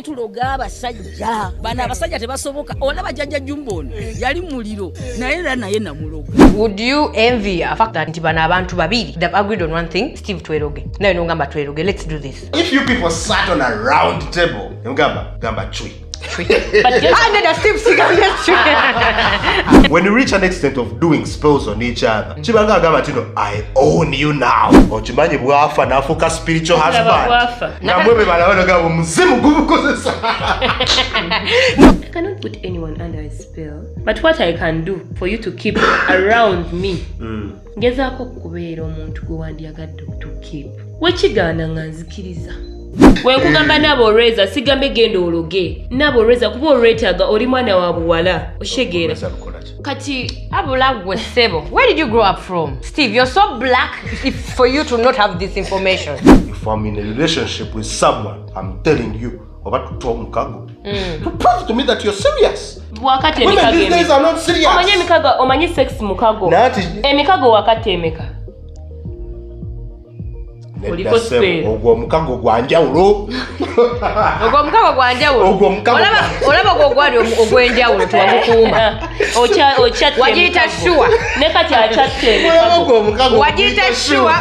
Tuloga abasajja bana abasajja tebasoboka olaba jjajja Jumbono yali muliro naye namuloga. Would you envy a fact that bana abantu babiri they've agreed on one thing? Steve tweroge naye nongamba tweroge, let's do this. If you people sat on a round table gamba chui. When you reach an extent of doing spells on each other, Chibanga gamba tino, I own you now. Or Chimanyi bwafa na afuka spiritual husband. Na mwebe balawana gamba mzimu gumu kozesa. I cannot put anyone under a spell, but what I can do for you to keep around me. Ngezako kubeera omuntu gwe wandyagadde to keep. Wekigana nga nzikiriza. Wenkugamba nabo reza sigambe gendo ologe nabo reza kuba olwetaaga oli mwana wa buwala oshegeera kati abula gwe sebo. Where did you grow up from? Steve, you're so black for you to not have this information. If I'm in a relationship with someone, I'm telling you about to talk mukago. To prove to me that you're serious. Wakati women these days are not serious. Omanye sex mukago. Emikago wakati emeka. Ogwo mukago gwanjawulo. Ogwo mukago gwanjawulo. Ogwo mukago. Olaba gwali ogwenjawulo tuwamukuuma. Ochatte. Wajiyita shuwa. Ne kati achatte. Ogwo mukago. Wajiyita shuwa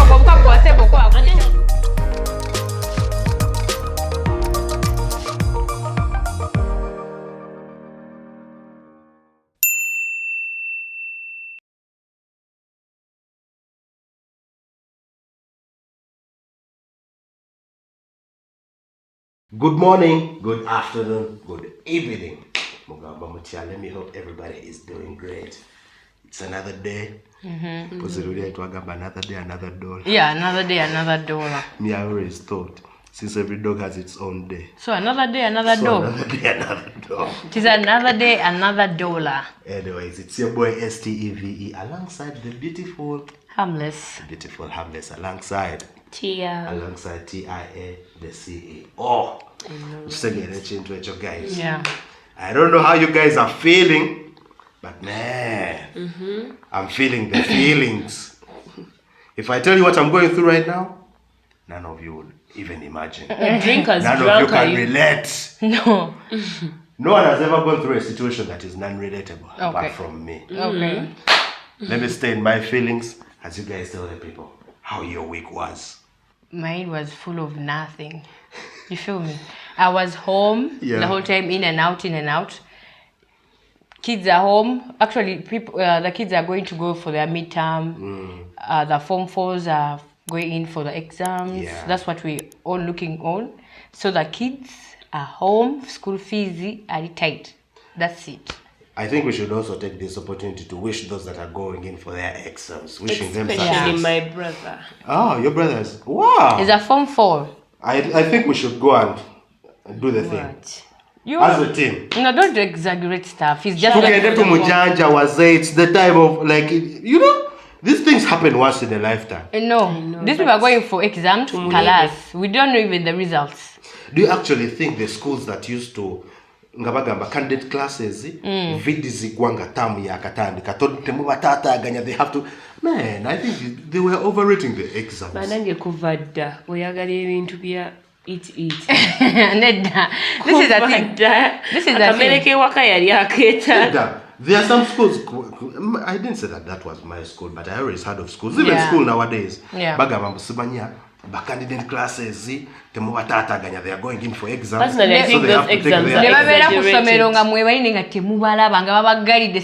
ogwo mukago wasebo kwako. Good morning, good afternoon, good evening. Mugamba Mutia, let me hope everybody is doing great. It's another day. Another day, another dollar. Yeah, another day, another dollar. Me, I always thought, since every dog has its own day. So another day, another dog. Another day, another dog. It is another day, another dollar. Anyways, it's your boy Steve alongside the beautiful Harmless, alongside Tia. Alongside TIA, the CEO. Guys. Yeah. I don't know how you guys are feeling, but man, I'm feeling the feelings. If I tell you what I'm going through right now, none of you will even imagine. None of you can relate. No. No one has ever gone through a situation that is non-relatable apart from me. Okay. Let me stay in my feelings as you guys tell the people how your week was. Mine was full of nothing. You feel me? I was home the whole time, in and out. Kids are home. Actually, the kids are going to go for their midterm. The Form 4s are going in for the exams. Yeah. That's what we're all looking on. So the kids are home. School fees are tight. That's it. I think we should also take this opportunity to wish those that are going in for their exams, wishing them success. Especially my brother. Oh, your brothers. Wow. It's a Form 4. I think we should go and do the thing. As a team. No, don't exaggerate stuff. It's just it's the time of, like, you know, these things happen once in a lifetime. No, these people are going for exams, class. We don't know even the results. Do you actually think the schools that used to candidate classes vidizi gwanga tamu ya katandika temubatataganya, they have to, man, I think they were overrating the exams. Banange kuvadda oyagala ebintu bya eat Nedda, this is a thing. This is a thing. Waka yali aketa. There are some schools, I didn't say that was my school, but I always heard of schools, even school nowadays. Bagamba musibanya candidate classes temubatataganya, they are going in for exams. Personally, I think those exams are exaggerated.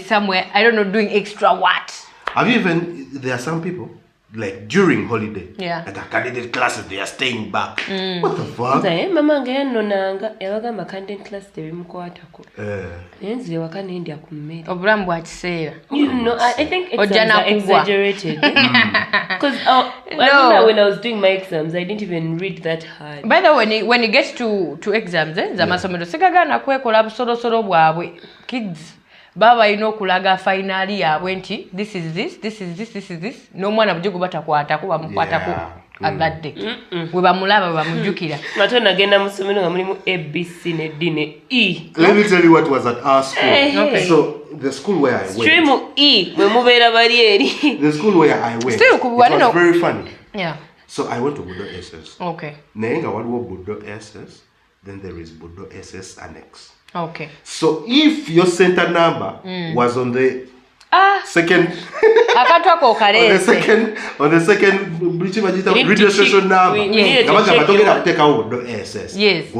Somewhere, I don't know, doing extra what. Have you even, there are some people, like during holiday, like a candidate classes, they are staying back. What the fuck? Mama nga nonanga yabagamba candidate class tebimukwatako. Nenzire wakane India kummere. Obulamu bwa kiseera. You know, I think exams are exaggerated. Because I remember when I was doing my exams, I didn't even read that hard. By the way, when it gets to exams, zamasomero sigagana kwekola busolosolo bwabwe. Kids baba inokulaga finali yabwe nti this is this. No mwana bujjo batakwatako bamukwatako at that day. We bamulaba we bamujukira. Mato nagenda musomero nga mulimu ABC ne D ne E. Let me tell you what was at our school. Okay. So the school where I went. Stream E we mubeera bali eri. The school where I went. Still, it was very funny. Yeah. So I went to Budo SS. Okay. Nayenga waliwo Budo SS then there is Budo SS Annex. Okay. So if your center number was on the second on the second registration number, yes. go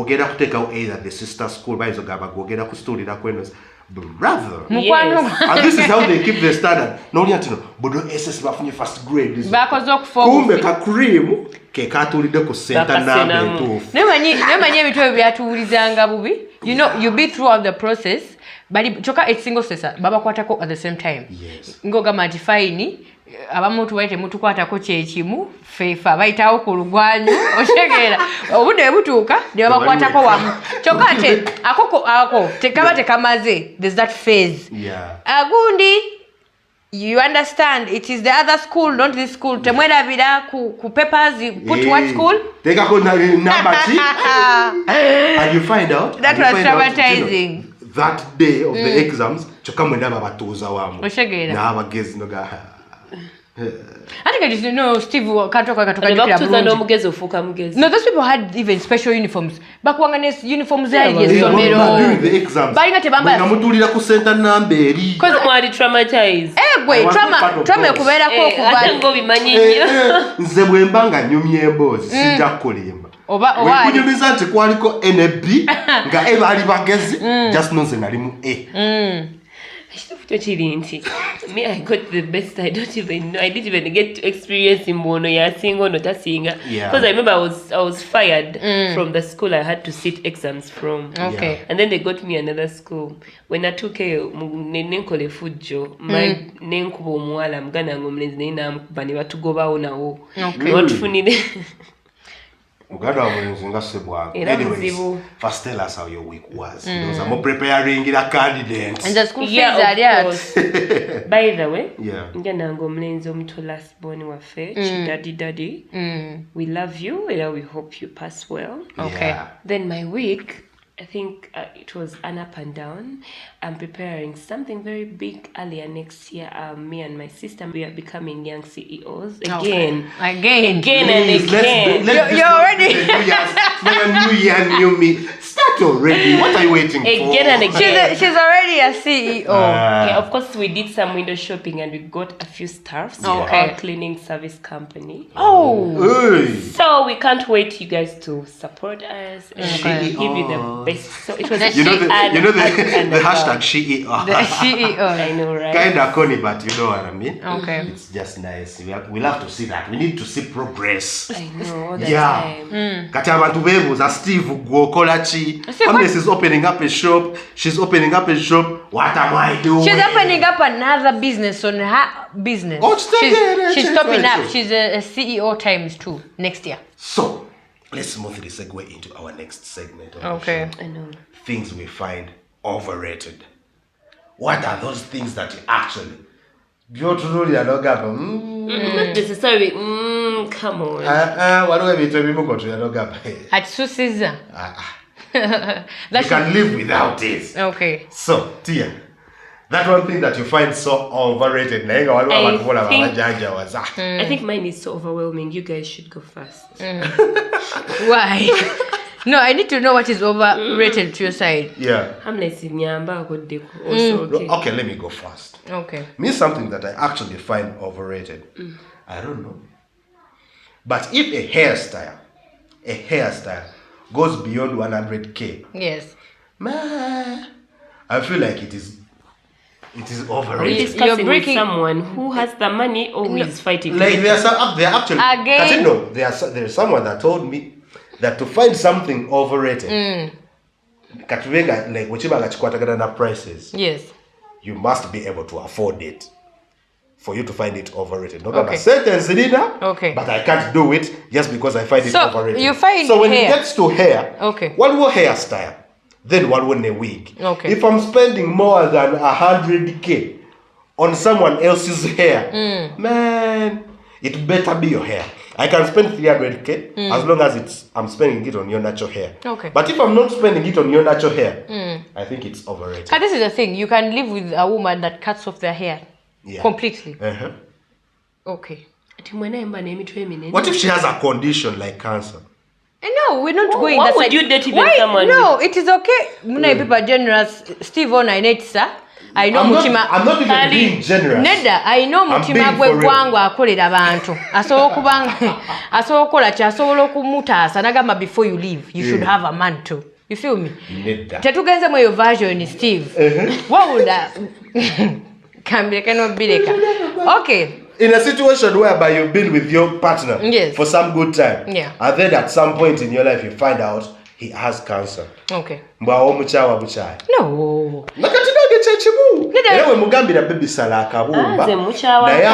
get up take out either the sister school by go get up story brother. Yes. And this is how they keep the standard. No need to know. Budo SS bafunye first grade. Kumbe ka cream ke katulide ku center number to. Nemanye bitwe byatuulizanga bubi. You know, you be throughout the process. But choka a single sesa baba kwatako at the same time. Yes. Ngoga matifaini abamuntu waite mutu kwatako kyekimu fefa bayitawo ku lugwanyu oshegera obude butuuka ne baba kwatako wamu choka ate ako tekaba tekamaze. There's that phase. Yeah. Agundi, you understand, it is the other school, not this school. Temwela bida ku papers, you put what school? Take a number and you find out. That was traumatizing. That day of the exams, chokamwenda babatuza wamu. Oshegera. Na abagezi noga. I think I just know Steve katoka No, those people had even special uniforms. Bakwangane uniforms during the exams. Balinga tebamba. Ngamutulira ku center number eri. Because I'm already traumatized. Trauma kubera ko kuba. Ngo bimanyi nnyo. Nze bwembanga nyumye embozi sijja kulimba. Oba kunyumiza nti kwaliko NB nga ebali bagezi just nonse nalimu A. Me, I got the best. I don't even know. I didn't even get to experience in Mono Yasingo, not a singer. Because I remember I was fired from the school I had to sit exams from. Okay. And then they got me another school. When I took a nenkole fujo, my nenkubo mwala mgana ngomlezi nina mkubani watu goba ona wo. Okay. Not funny. Anyways, first tell us how your week was. Because I'm preparing the candidates. And the school fees are there. By the way, yeah. last born daddy. We love you and we hope you pass well. Okay. Yeah. Then my week, I think it was an up and down. I'm preparing something very big earlier next year. Me and my sister, we are becoming young CEOs again. Again. You're already. New year, new me. Start already. What are you waiting for? Again and again. She's already a CEO. Yeah, of course, we did some window shopping and we got a few staffs for our cleaning service company. Hey. So we can't wait you guys to support us and give you the best. So it was the hashtag CEO. The CEO. I know, right? Kind of corny, but you know what I mean. Okay. It's just nice. We love to see that. We need to see progress. I know all the time. Kati abantu bebuza Steve Gokolachi. Amnes is opening up a shop. She's opening up a shop. What am I doing? She's opening up another business on her business. Oh, she's topping up. She's a CEO ×2 next year. So let's smoothly segue into our next segment. Okay. I know. Things we find overrated. What are those things that you actually not necessarily. Come on. At Susiza. You can live without it. Okay. So, Tia, that one thing that you find so overrated. I think mine is so overwhelming. You guys should go first. Why? No, I need to know what is overrated to your side. Yeah. Okay, let me go first. Okay. Me, something that I actually find overrated. I don't know. But if a hairstyle goes beyond 100K. Yes. Man, I feel like it is overrated. You're discussing with someone who has the money or who is fighting. Like there are actually again. There's someone that told me that to find something overrated, like whichever prices, yes, you must be able to afford it for you to find it overrated. Not okay. a sentence, okay. But I can't do it just because I find it overrated. You find so when it gets to hair, okay, one more hairstyle, then one more a wig. Okay. If I'm spending more than 100K on someone else's hair, man, it better be your hair. I can spend 300K as long as I'm spending it on your natural hair. Okay. But if I'm not spending it on your natural hair, I think it's overrated. This is the thing. You can live with a woman that cuts off their hair completely. Okay. What if she has a condition like cancer? No, we're not going why that would side. you date even Why? someone No, it is okay. Muna people are generous. Steve on I net sir. I know Mutima. I'm not even being generous. Nedda, I know Mutima gwe gwangu akolera abantu. Asobola okola kya asobola okumutaasa nagamba before you leave, you should have a man too. You feel me? Nedda. Tetugenze mu your version Steve. What would that? Cannot be okay. In a situation whereby you've been with your partner for some good time, and then at some point in your life you find out he has cancer. Okay. Mbwa omuchawa buchaya. No. Nakati nage chechimu. Ewe mugambira baby sala akabumba. Naye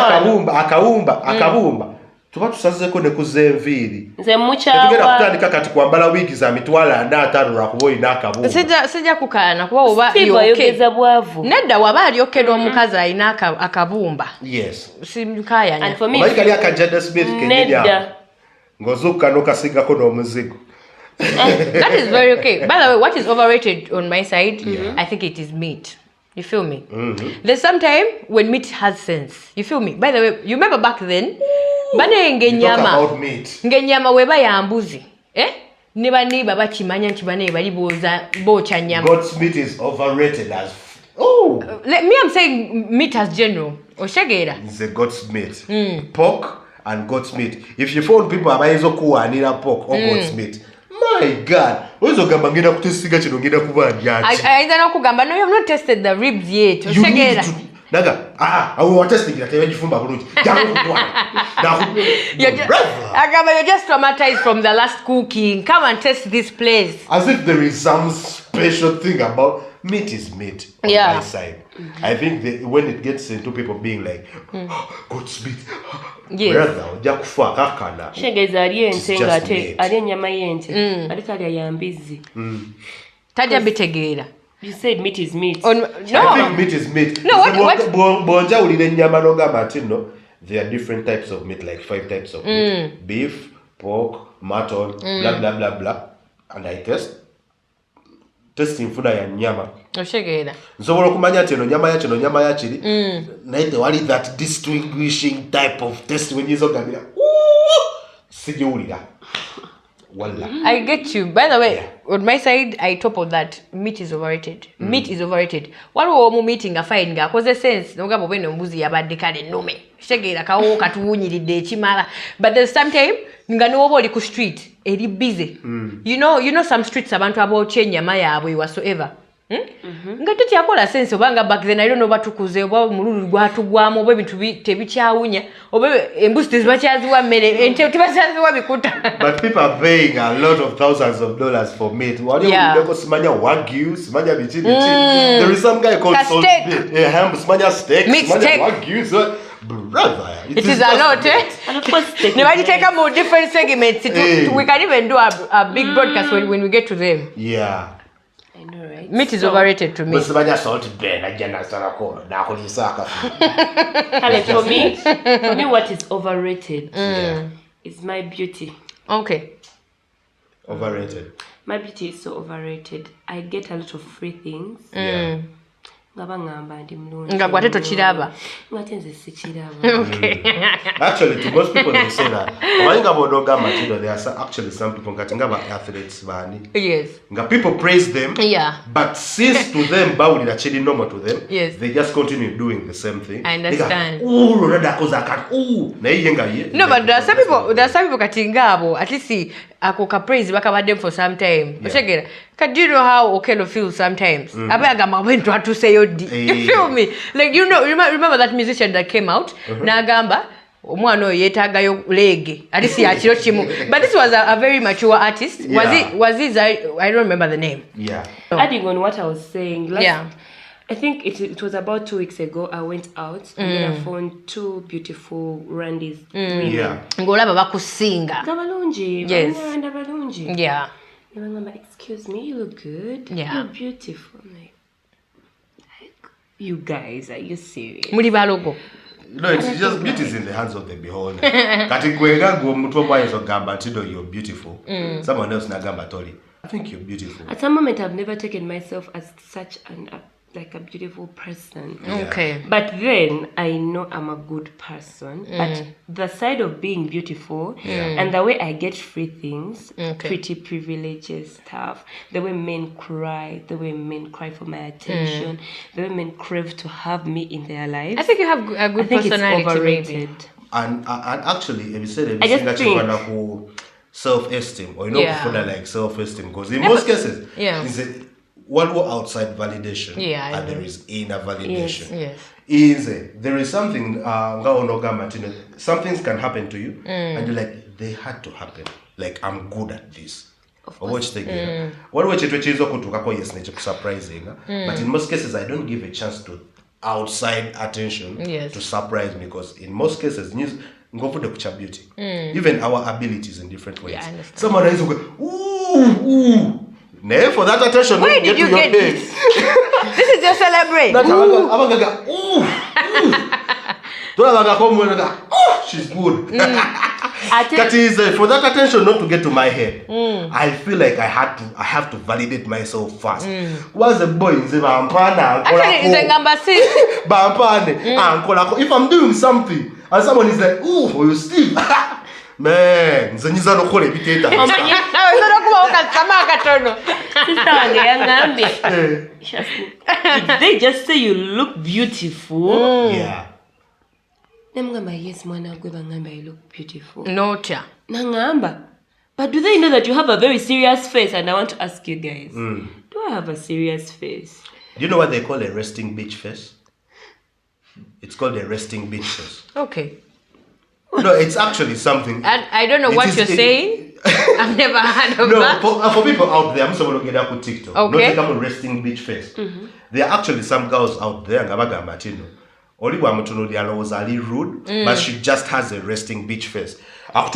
akabumba. Tuba tusazeko ne kuzemviri. Nze muchawa. Tugenda kutandika kati kwambala wigi za mitwala na 5 lwakuboyi nakabumba. Sijja kukana kuba oba yogeza bwavu. Nedda waba ali okero omukazi alina akabumba. Yes. Simukaya. And for me, Kali akajada Smith kenyanya. Ngozuka nokasigako n'omuzigo. That is very okay. By the way, what is overrated on my side, I think it is meat. You feel me? There's some time when meat has sense. You feel me? By the way, you remember back then? Bane ngenyama weba ya mbuzi. Niba bakimanya nti bane bali bocha nyama. Goat's meat is overrated as I'm saying meat as general. Oshegera. It's a goat's meat. Pork and goat's meat. If you found people abayizo kuwanira pork or goat's meat, my God, oyizogamba ngenda kutesiga kino ngenda kubanja ati. I don't kugamba no, you have not tested the ribs yet. Oshegera. Naga, I will testing it. You're just traumatized from the last cooking. Come and test this place. As if there is some special thing about meat is meat on my side. I think when it gets into people being like, goat's meat. Brother, jakufa kakana. Shegeza aliente ngate, aliyenyama yente. Alikalya yambizi. Tajja bitegeera. You said meat is meat. No. I think meat is meat. No, what? Bonja ulile nyama nogamba tino. There are different types of meat, like 5 types of meat. Beef, pork, mutton, blah blah blah blah. And I testing funa ya nyama. Oshegera. Nsobola okumanya ati eno nyama yakiri. Naye tewali that distinguishing type of taste when yizogambira. Sigiwulira. I get you. By the way, on my side, I top on that. Meat is overrated. Meat is overrated. Waliwo mu meeting afine nga cause sense nogamba bwene mbuzi yabadde kale nome. Shegera kawo katuwunyiridde ekimala. But there's sometime nga nobo oli ku street eri busy. You know some streets abantu abokye nyama yaabwe whatsoever. Nga tetyakola sense obanga back then I don't know batukuze oba mululu gwatugwamu oba ebintu tebikyawunya oba embuzi tezibakyaziwa mmere ente tebakyaziwa bikuta. But people are paying a lot of thousands of dollars for meat. Waliwo simanya wagyu, simanya bichi. There is some guy called ham, simanya steak, simanya wagyu. Brother, it is a lot, And of course, never take a more different segments. We can even do a big broadcast when we get to them. Yeah. I know, right? Meat is overrated to me. Alex, for me, what is overrated is my beauty. Okay. Overrated. My beauty is so overrated. I get a lot of free things. Ngagwate tochiraba. Okay. Actually, to most people they say that. There are actually some people athletes. Yes. People praise them. Yeah. But since to them bawulira chiri normal to them, yes, they just continue doing the same thing. I understand. No, but there are some people katingabo at least akoka praise bakabadde for some time. Oshegera. Do you know how Okello feels sometimes? Abagamba went to say you feel me? Like remember that musician that came out? Nagamba omwana yetagayo lege. At least yakiro chimu. But this was a very mature artist. Yeah. Was he I don't remember the name. Yeah. Adding on what I was saying, I think it was about 2 weeks ago. I went out and then I found 2 beautiful Randis. Yeah. Ngolaba bakusinga. Gabalungi. Yes. Yeah. Excuse me, you look good. Yeah. You're beautiful. Like, you guys, are you serious? Muri balogo. No, it's just beauty is in the hands of the beholder. Kati kwega go mutwa mwayezo gamba tido you're beautiful. Someone else na gamba toli. I think you're beautiful. At some moment I've never taken myself as such like a beautiful person. Okay. But then I know I'm a good person. But the side of being beautiful and the way I get free things, pretty privileges stuff, the way men cry for my attention, the way men crave to have me in their lives. I think you have a good personality. It's overrated. Maybe. And actually, if you said I just think self-esteem or like self-esteem, because in most cases, is it one more outside validation and there is inner validation. Yes. There is something some things can happen to you and you're like, they had to happen, like I'm good at this. Watch the game. What watch it surprising, but in most cases I don't give a chance to outside attention to surprise me, because in most cases go for the beauty, even our abilities in different ways. Someone else will go ooh. No, for that attention. Where did you get this? This is your celebrate. She's good. That is for that attention not to get to my head. I feel like I have to validate myself first. What's the boy in the if I'm doing something and someone is like, ooh, you Steve. Man, Sister if they just say you look beautiful, yeah. Yes, you look beautiful. No, cha. But do they know that you have a very serious face? And I want to ask you guys, do I have a serious face? Do you know what they call a resting bitch face? It's called a resting bitch face. Okay. No, it's actually something. I don't know what you're saying. I've never heard of that. For people out there, I'm someone who get up with TikTok. Okay. Not like a resting bitch face. There are actually some girls out there, only one was really rude, but she just has a resting bitch face. But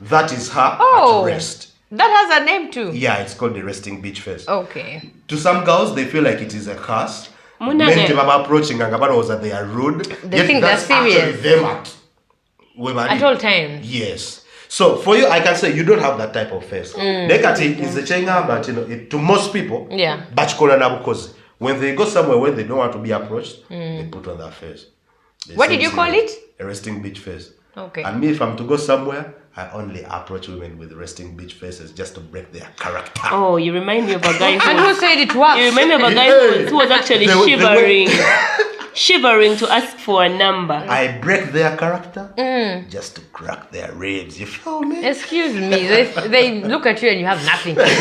that is her at rest. That has a name too. Yeah, it's called the resting bitch face. Okay. To some girls, they feel like it is a curse. Men approaching that they are rude. They think they're serious. Them at all times. Yes. So for you, I can say you don't have that type of face. Nekati is a chenga, but to most people, because when they go somewhere where they don't want to be approached, they put on that face. What did you call it? A resting bitch face. Okay. And me, if I'm to go somewhere, I only approach women with resting bitch faces just to break their character. Oh, you remind me of a guy and who said it works? You remind me of a guy who was actually shivering to ask for a number. I break their character just to crack their ribs. You feel me? Excuse me. They look at you and you have nothing to do.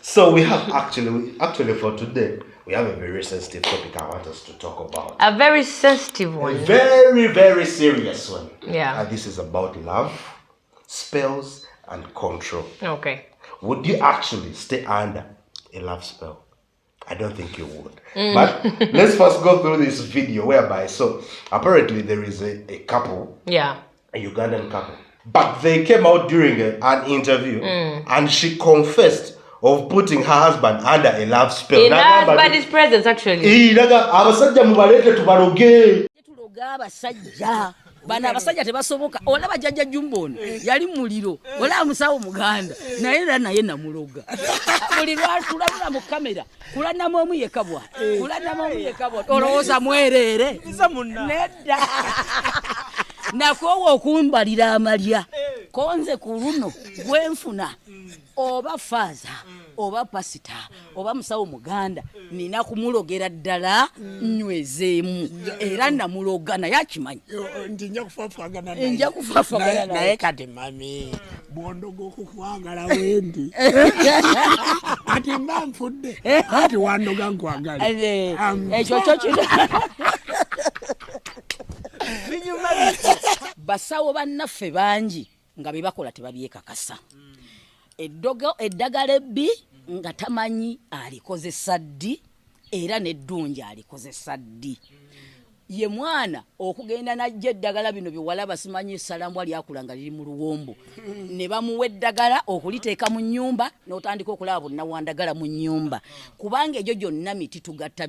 So we have actually for today, we have a very sensitive topic I want us to talk about. A very sensitive one. A very, very serious one. Yeah. And this is about love, spells, and control. Okay. Would you actually stay under a love spell? I don't think you would. But let's first go through this video whereby, so apparently there is a couple. Yeah. A Ugandan couple. But they came out during an interview and she confessed of putting her husband under a love spell. In her husband's presence, actually. Bana abasajja tebasoboka olaba jjajja Jumbo yali muliro olaba musawo muganda naye era naye namuloga buli lwatulabula mu kamera kulanamu omu yekabwa olowooza mwerere nedda nakoowa okumbalira amalya konze ku luno gwenfuna oba faaza oba pasita oba musawo muganda nina kumulogera ddala nnywezeemu era namuloga naye akimanyi nja kufaafagana naye kati mami bwondoga okukwagala wendi ati mba nfudde ati wandoga nkwagala ekyo kyo basawo bannaffe bangi nga bye bakola tebabyekakasa eddagala ebbi nga tamanyi alikozesa ddi era n'eddungi alikozesa ddi ye mwana okugenda najja eddagala bino byewalaba simanyi essalambwa lyakula nga liri mu luwombo ne bamuwa eddagala okuliteeka mu nnyumba n'otandika okulaba bonna wandagala mu nnyumba kubanga egyo gyonna miti tugatta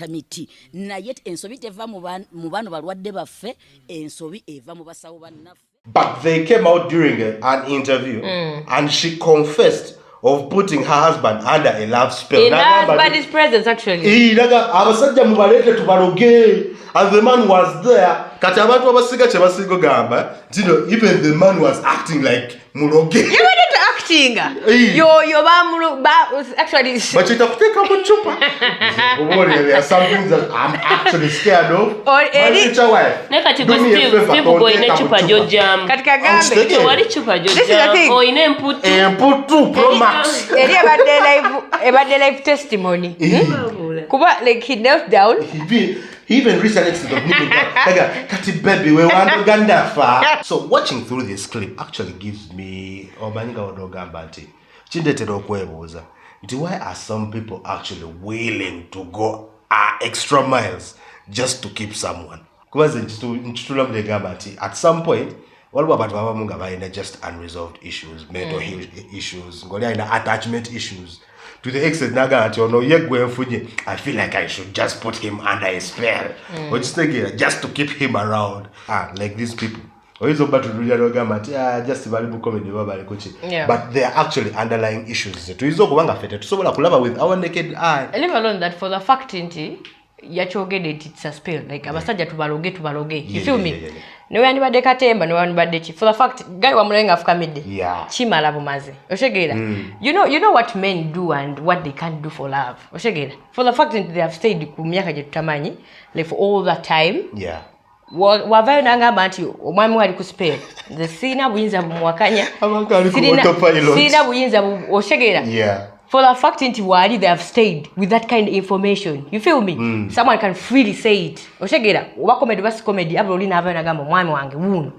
miti naye ensobi teva mu bano balwadde baffe ensobi eva mu basawo bannaffe But they came out during an interview and she confessed of putting her husband under a love spell. In her husband's presence, actually. Abasajja mubalete tubaloge. And the man was there. Kati abantu abasiga kye basigo gamba, even the man was acting like muloge. You weren't acting. You're actually. But you have to take up a chupa. There are some things that I'm actually scared of. My future wife. Do me a favor, don't take up a chupa. Katika gambe. This is the thing. Oh, input 2 Pro Max. About the life testimony. Kuba, like, he knelt down. He even reached an extent of kneeling down. Kati baby, we want to ganda fa. So watching through this clip actually gives me obaninga odogamba nti chindetero okwebuuza nti why are some people actually willing to go extra miles just to keep someone? Kubaze nchitulabule gamba nti at some point waliwo abantu abamu nga balina just unresolved issues, mental health issues, ngoli alina attachment issues. To the extent nagati ono yegwe mfunye, I feel like I should just put him under a spell. Or just to keep him around. Like these people. Just comedy but they are actually underlying issues. To with our naked eye. Leave alone that for the fact yachogede it's a spell. Like abasajja tubaloge. You feel me? No one bade katemba, no one bade chi. For the fact, guy wa mulenga afukamide. Yeah. Chima bumaze. Oshegeda. You know what men do and what they can't do for love. Oshegeda. For the fact that they have stayed kumyaka je tutamanyi, like for all that time. Yeah. Wavayo nanga banti omwami wali ku spell. The sina buyinza bumwakanya. Sina buyinza oshegeda. Yeah. For the fact that they have stayed with that kind of information. You feel me? Someone can freely say it. Oshegera, wa comedy basi comedy abuli na abana gamba mwami wange wuno.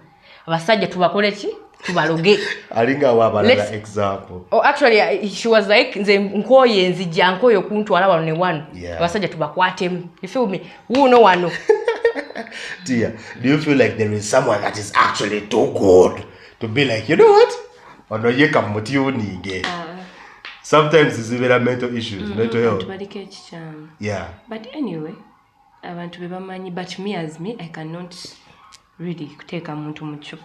Abasajja tubakole ki? Tubaloge. Alinga wabalala example. Oh, actually she was like nze nkoye nzija nkoyo kuntwala wano ne wano. Abasajja tubakwate. You feel me? Wuno wano. Dear, do you feel like there is someone that is actually too good to be like, you know what? Ono yeka mutiuni ge. Sometimes it's even a mental issues, mental health. Yeah. But anyway, I want to be bamanyi, but me as me, I cannot really take a muntu muchupa.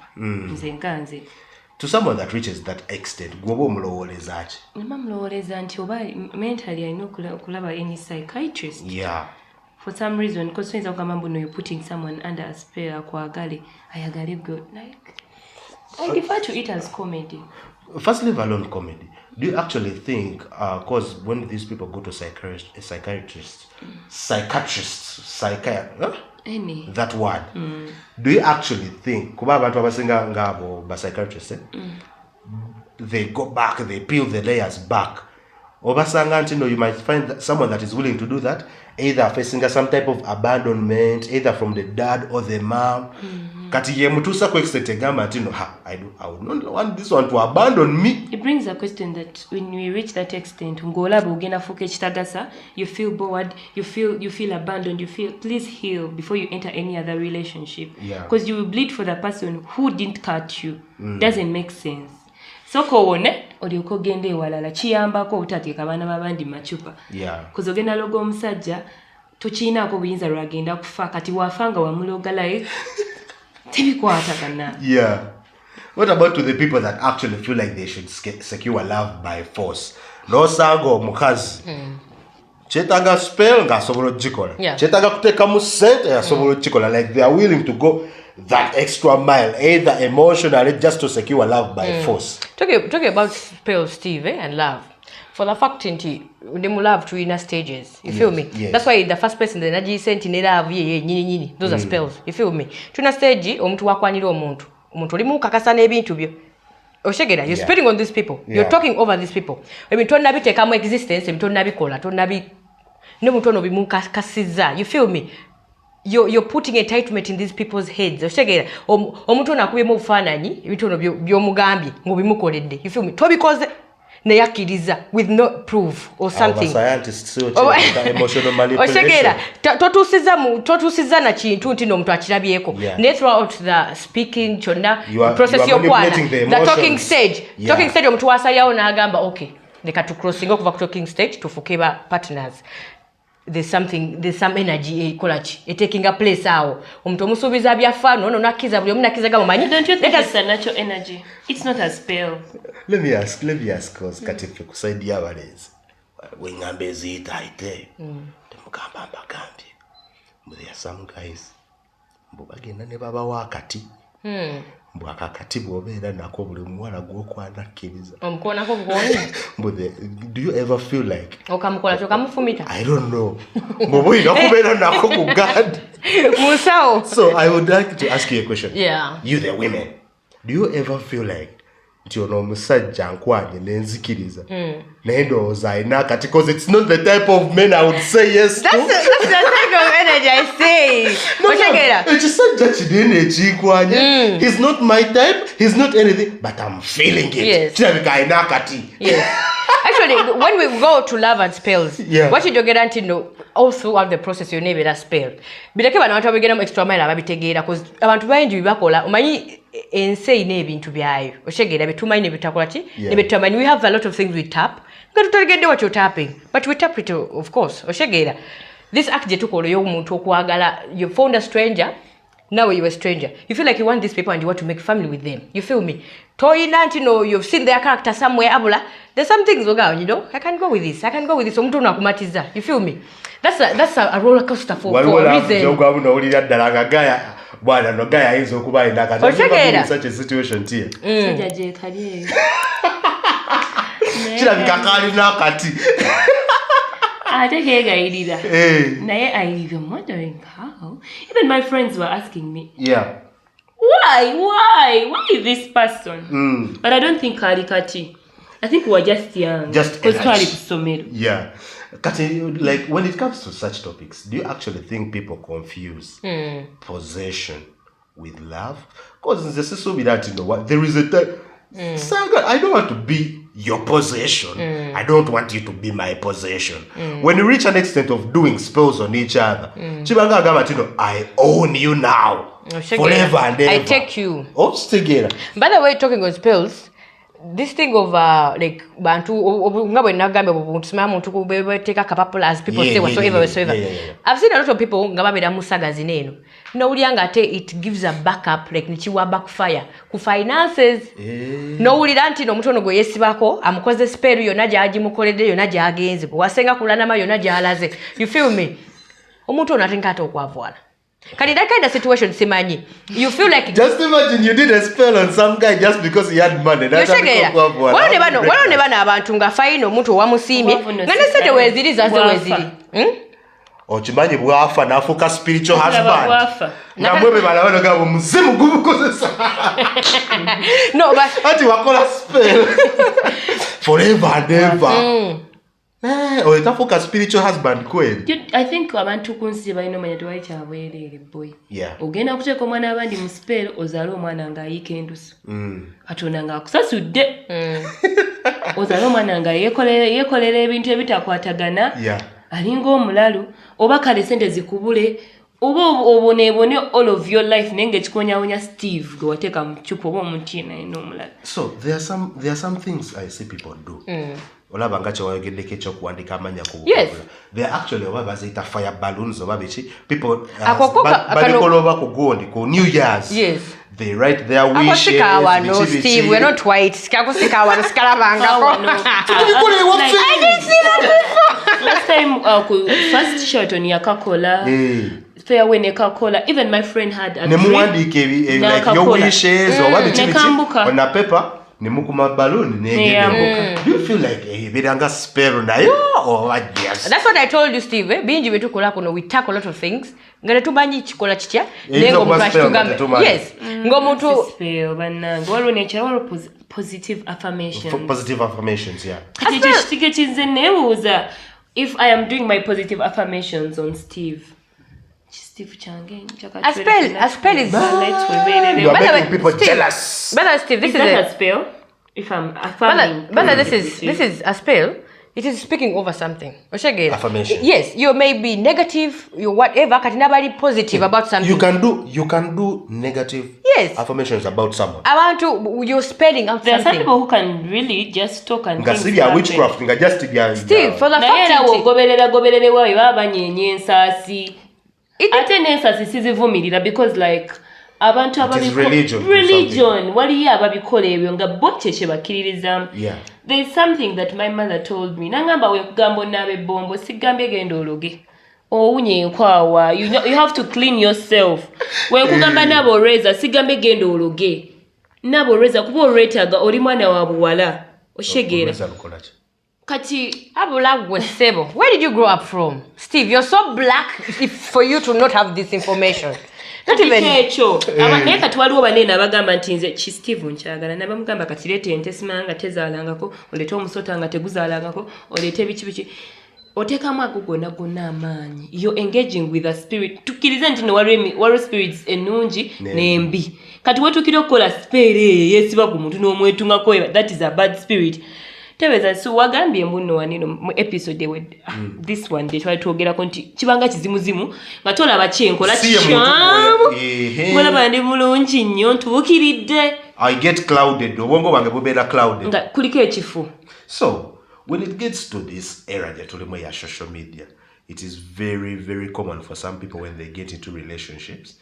To someone that reaches that extent, gobo mlowoleza ati. Mlowoleza nti oba mentally I know kulaba any psychiatrist. Yeah. For some reason, because when you're putting someone under a spell, ayagale good. Like, I defer to it as comedy. First, leave alone comedy. Do you actually think, because when these people go to psychiatrists, that word, do you actually think, they go back, they peel the layers back? You might find someone that is willing to do that, either facing some type of abandonment, either from the dad or the mom. I would not want this one to abandon me. It brings a question that when we reach that extent, you feel bored, you feel abandoned, you feel please heal before you enter any other relationship. Because you will bleed for the person who didn't cut you. Doesn't make sense. So kowone oliuko gende walala chiyambako utatika bana babandi machupa. Kuzogenda logo omusajja tochina ko buyinza lwagenda kufa kati wafanga wamuloga like tibikwata kana. Yeah. What about to the people that actually feel like they should secure love by force? No sango mukazi. Chetaga spell nga sobolo jikola. Chetaga kuteka mu sente ya sobolo jikola, like they are willing to go that extra mile, either emotionally, just to secure love by force. Talking about spells, Steve, and love. For the fact that they love to inner stages. You feel me? Yes. That's why the first person the energy sent in love, those are spells. You feel me? To inner stage, omuntu wakwanira omuntu. Omuntu oli mukakasa n'ebintu byo. Oshegera, you're spitting on these people. You're talking over these people. Ebintu nabiteka mu existence, ebintu nabikola, no muntu ono bimukakasiza. You feel me? You're putting entitlement in these people's heads. Oshegera, omuntu nakubye bufananyi, ebintu ono byomugambye ngo bimukoledde. You feel me? To because neyakiriza with no proof or something. Scientists emotional manipulation. Oshegera, totusiza na kintu ntino omuntu akirabyeko. Ne throughout the speaking chonna process yokwana. The talking stage. Talking stage omuntu wasayawo n'agamba okay. Leka tu crossing okuva ku talking stage tufuke ba partners. there's some energy taking a place awo omuntu omusuubiza byafano no nakiza buli omunakiza gabo manyi. Don't you think it's a natural energy? It's not a spell. Let me ask cause katife kusaidia abalenzi wengambe eziyitaite temugamba mbagambye but there are some guys mbu bagenda ne baba wakati mbu akakati bwobeera nako buli muwala gw'okwanakkiriza omukoonako bukoni. Do you ever feel like okamukola kyokamufumita? I don't know mbu bulina kubeera nako ku gadi musawo. So I would like to ask you a question. Yeah. You the women, do you ever feel like nti ono omusajja nkwanye nenzikiriza naye ndowooza ayina kati because it's not the type of men I would say yes to. That's the type of energy I say. Ekisajja kinene ekinkwanye. He's not my type, he's not anything, but I'm feeling it. Yes. Kirabika ayina kati. Yes. Actually, when we go to love and spells, what you get unto know all throughout the process you never a spell. Bileke bana watu abigera extra mile ababitegeera because abantu bayinji bibakola omanyi ense ne ebintu byayo oshegeera betumanyi bitakola ki ne betumanyi we have a lot of things we tap nga tutagende what you're tapping but we tap it of course oshegeera this act je tukola yo omuntu okwagala you found a stranger now you're a stranger you feel like you want these people and you want to make family with them you feel me toyina nti no you've seen their character somewhere abula there's some things oga you know I can go with this omuntu nakumatiza you feel me that's a roller coaster for a reason jogo abuno ulira ddala ngagaya bwana no gaya ayinza okuba ayina kati such a situation tiye Jaje kaliye kirabika kalina kati ate kegayirira naye I even wondering how even my friends were asking me why this person but I don't think kati I think we were just young because twali kusomero Kati, like when it comes to such topics, do you actually think people confuse possession with love? Because this is so that you know what there is a time. Saga, I don't want to be your possession. I don't want you to be my possession. When you reach an extent of doing spells on each other, Chibanga Gama, you know, I own you now, forever and ever. I take you. Oh, together. By the way, talking of spells. This thing of like bantu ngabo nagambe obutumama muntu kubebe take a couple as people say whatsoever. I've seen a lot of people ngababera musaga zineno no ulianga ate it gives a backup like nichiwa backfire ku finances no ulira nti no mutono go yesibako amukoze spell yona jaji mukolede yona jagenze wasenga kulana ma yona jalaze you feel me omuntu onatenga ate okwavwala. Kali that kind of situation simanyi you feel like just imagine you did a spell on some guy just because he had money that's wala ne bana abantu nga faino omuntu owamusimye ngane sente weziri zaze weziri okimanyi bwafa nafuka spiritual husband namwebe balabano gabo muzimu gubukozesa no but ati wakola spell forever and ever or itafuka spiritual husband kweli. I think abantu kunsi balino manya twaye kyabwerere boy ogenda kuteeka omwana abandi mu spell ozaale omwana nga ayika endusu Katonda nga akusasudde ozaale omwana nga yekolera ebintu ebitakwatagana alinga omulalu oba kale sente zikubule oba obonebone all of your life nenge kikonyawonya Steve gwe wateeka mu chupa oba omutina n'omulalu. So there are some things I see people do olaba ngacho wayogedeke kyo kuandika amanya ku they actually bazita fire balloons oba bichi people balikola ku gondi ku New Year's they write their wishes no Steve we're not white sikakosika wano sikalabanga I didn't see that before last time first shot on Yakakola fair when Yakakola even my friend had a nemuandike like your wishes oba bichi on a paper nimukuma balloon negedemuka. Do you feel like biranga spell nayo or what? Yes, that's what I told you Steve binji betu kola kuno we tackle a lot of things ngale tubanyi chikola chicha lengo mkashi tugambe ngomuntu spell bananga walo nature walo positive affirmations kiti nebuza if I am doing my positive affirmations on Steve change a spell is you are making people jealous. But Steve, this is a spell. If I'm affirming, but this is a spell. It is speaking over something. Affirmation. Yes, you may be negative, you whatever, but nobody positive about something. You can do negative affirmations about someone. I want to, you're spelling out there something. There are some people who can really just talk and things happen. Witchcraft, Steve, for the fact that because like abantu religion waliyo ababikola ebyo nga bo kyekye bakkiririzamu. There is something that my mother told me. Nangamba we kugamba onabe bombo sigambye genda ologe. Owunye enkwawa. You have to clean yourself. We kugamba nabo reza sigambye genda ologe. Nabo reza kuba olwetaaga oli mwana wa buwala. Oshegera. Kati abulagwe sebo. Where did you grow up from? Steve, you're so black for you to not have this information. Not even echo. Naye kati waliwo banene abagamba nti nze ki Steve nkyagala nabamugamba kati leete ente simanga tezaalangako oleete omusota nga teguzaalangako oleete biki oteekamu ago gonna amaanyi. You're engaging with a spirit. Tukkirize nti waliwo spirits ennungi n'embi. Kati wetukira okukola spell yeesiba ku muntu n'omwetungako that is a bad spirit. Teweza so wagambye mbuno wanino mu episode this one they try to ogerako nti kibanga kizimuzimu nga tolaba kyenkola kyamu wala bandi mulungi nnyo ntuukiridde. I get clouded. Obwongo bwange bubeera clouded. Nga kuliko ekifu. So when it gets to this era gyetulimo ya social media, it is very, very common for some people when they get into relationships.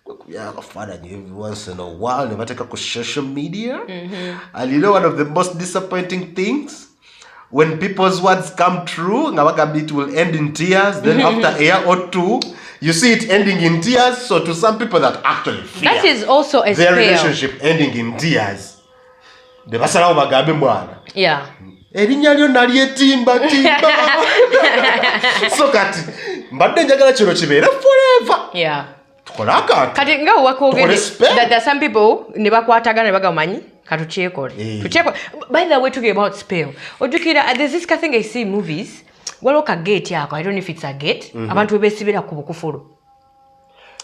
Every once in a while, never take up social media. And you know one of the most disappointing things? When people's words come true, it will end in tears. Then after a year or two, you see it ending in tears. So to some people that actually fear that is also a their relationship ending in tears. The basalawo bagambe mwana. Yeah. Erinnya lyo nalyetimba timba. So kati mbadde njagala kino kibeere forever. Yeah. Kati nga wakwogedde that there are some people ne bakwatagana ne bagamanyi katukyekole. By the way, talking about spell. Ojukira there's this thing I see in movies. Waliwo ka gate yako. I don't know if it's a gate. Abantu webesibira ku bukufulu.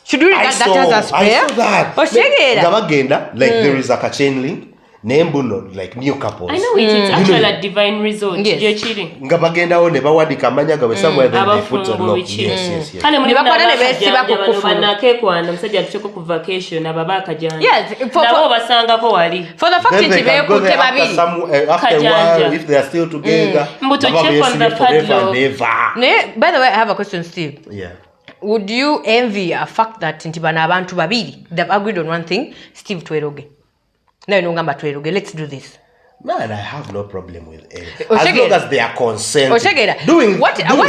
Should we regard that as a spell? I saw that. Oshegera. Gabagenda like there is a chain link. Nembuno like new couples. I know it is actually a divine resort. Yes. You're cheating. Ngabagendawo ne bawadika amanya gawe somewhere then they put on lock. Yes. Kale ne bakwata ne besiba ku kufulu. Banakekwana musajja tuchoko ku vacation ababaka janja. Yes. Nabo basangako wali. For the fact that they go to babiri. After a while, if they are still together. Mbuto check on the padlock. By the way, I have a question, Steve. Yeah. Would you envy a fact that ntibana abantu babiri they've agreed on one thing? Steve tweroge. Let's do this. Man, I have no problem with it. As long as they are consent. Doing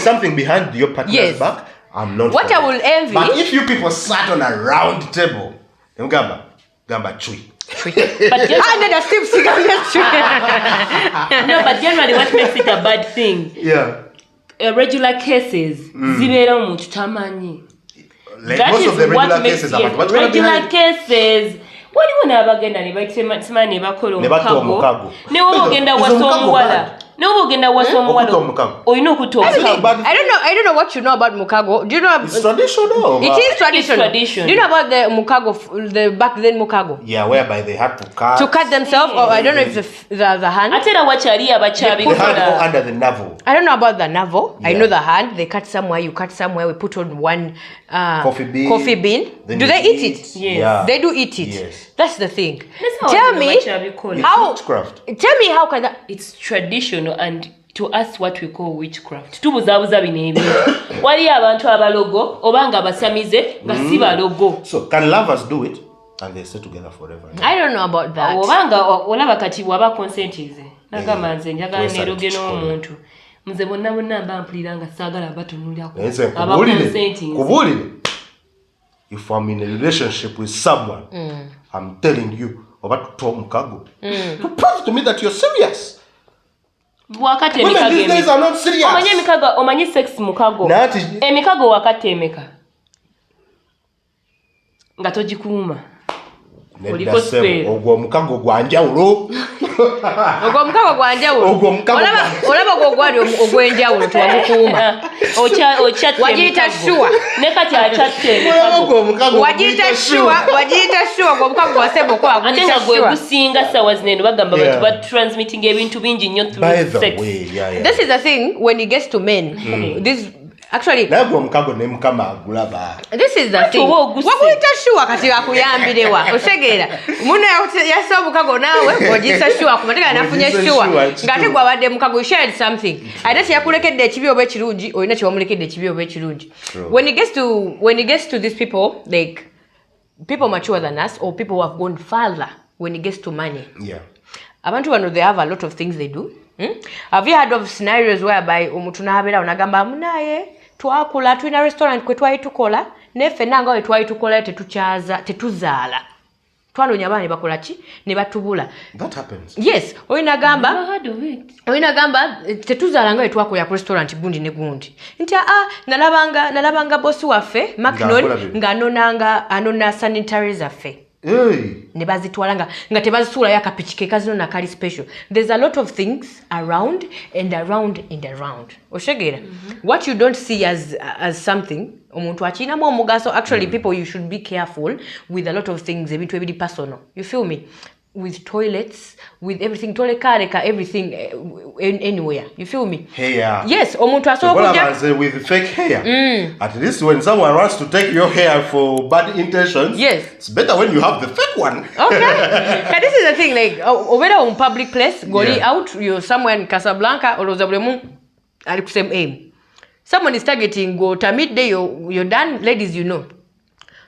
something behind your partner's back, I'm not. What I will envy. But if you people sat on a round table, gamba chui. But no, but generally, what makes it a bad thing? Yeah. Regular cases, zibera omuntu tamanyi. Like most of the regular cases are what regular cases. Waliwo n'abagenda ne bakisemana ne bakola omukago ne woba ogenda wasa omuwala olina okutta omukago. I don't know what you know about mukago. Do you know? It's traditional. It is traditional. Do you know about the mukago, the back then mukago? Yeah, whereby they had to cut themselves, or I don't know if the hand. Ate era wakyali abakyabi the hand go under the navel. I don't know about the navel. Yeah. I know the hand. They cut somewhere. You cut somewhere. We put on one coffee bean. Do they eat it? Yes. Yeah. They do eat it. Yes. That's the thing. Tell me how. Witchcraft. Tell me how can that? It's traditional and to us what we call witchcraft. Tubuzaabuza bino ebintu. Wali abantu abalogo obanga abasamize nga si balogo. So can lovers do it and they stay together forever? I don't know about that. Obanga olaba kati waba consentize. Nagamba nze njagala neroge n'omuntu. Nze bonna mba mpulira nga saagala batunulirako. Aba consentize. Kubulire. If I'm in a relationship with someone, I'm telling you about to mukago. To prove to me that you're serious. Wakati women these days are not serious. Omanyi sex mukago. Emikago wakati emeka. Nga togikuuma. Oliko spell. Ogwo mukago gwa njawulo. Ogwo mukago gwanjawulo. Ogwo mukago. Olaba gwo gwali ogwenjawulo tuwamukuuma. Ocha wajiyita sure. Ne kati achatte. Ogwo mukago. Wajiyita sure gwo mukago wasebo kwa ate nga gwe gusinga sawa zineno bagamba bati ba transmitting ebintu bingi nnyo through By the sex. way, yeah. This is the thing when it gets to men. This actually Nagwo mukago ne mukama agulaba. this is the thing. Wakuyita sure kati akuyambirewa. Otegeera. Muno yasa mukago nawe wajiyita sure kumateka nafunye sure. Ngate gwabadde mukago you shared something. Ate yakulekedde ekibi oba ekirungi olina kyewamulekedde ekibi oba ekirungi. When it gets to these people, like people mature than us or people who have gone further when it gets to money. Yeah. Abantu bano they have a lot of things they do. Have you heard of scenarios whereby omuntu n'abeera onagamba munaye twakula tulina restaurant kwe twali tukola neffe nanga we twali tukola tetuzaala twanonya abaana ne bakola ki ne batubula. That happens. Yes, oyina gamba tetuzaala nga we twakola ku restaurant gundi ne gundi nti nalabanga bosi waffe Macnon ng'anona sanitary zaffe. Ne bazitwala nga tebazisuulayo akapiki ke kazino nakali special. There's a lot of things around and around and around. Oshegeera. What you don't see as something omuntu akinamu omugaso. Actually people, you should be careful with a lot of things ebintu ebiri personal. You feel me? With toilets, with everything, toilekareka, everything, anywhere. You feel me? Hair. Yes, omuntu asobola with fake hair. At least when someone wants to take your hair for bad intentions, yes, it's better when you have the fake one. Okay. And this is the thing, like, over on public place, going out, you're somewhere in Casablanca or Rosabremu, at the same aim. Someone is targeting, go to midday, you're done, ladies, you know.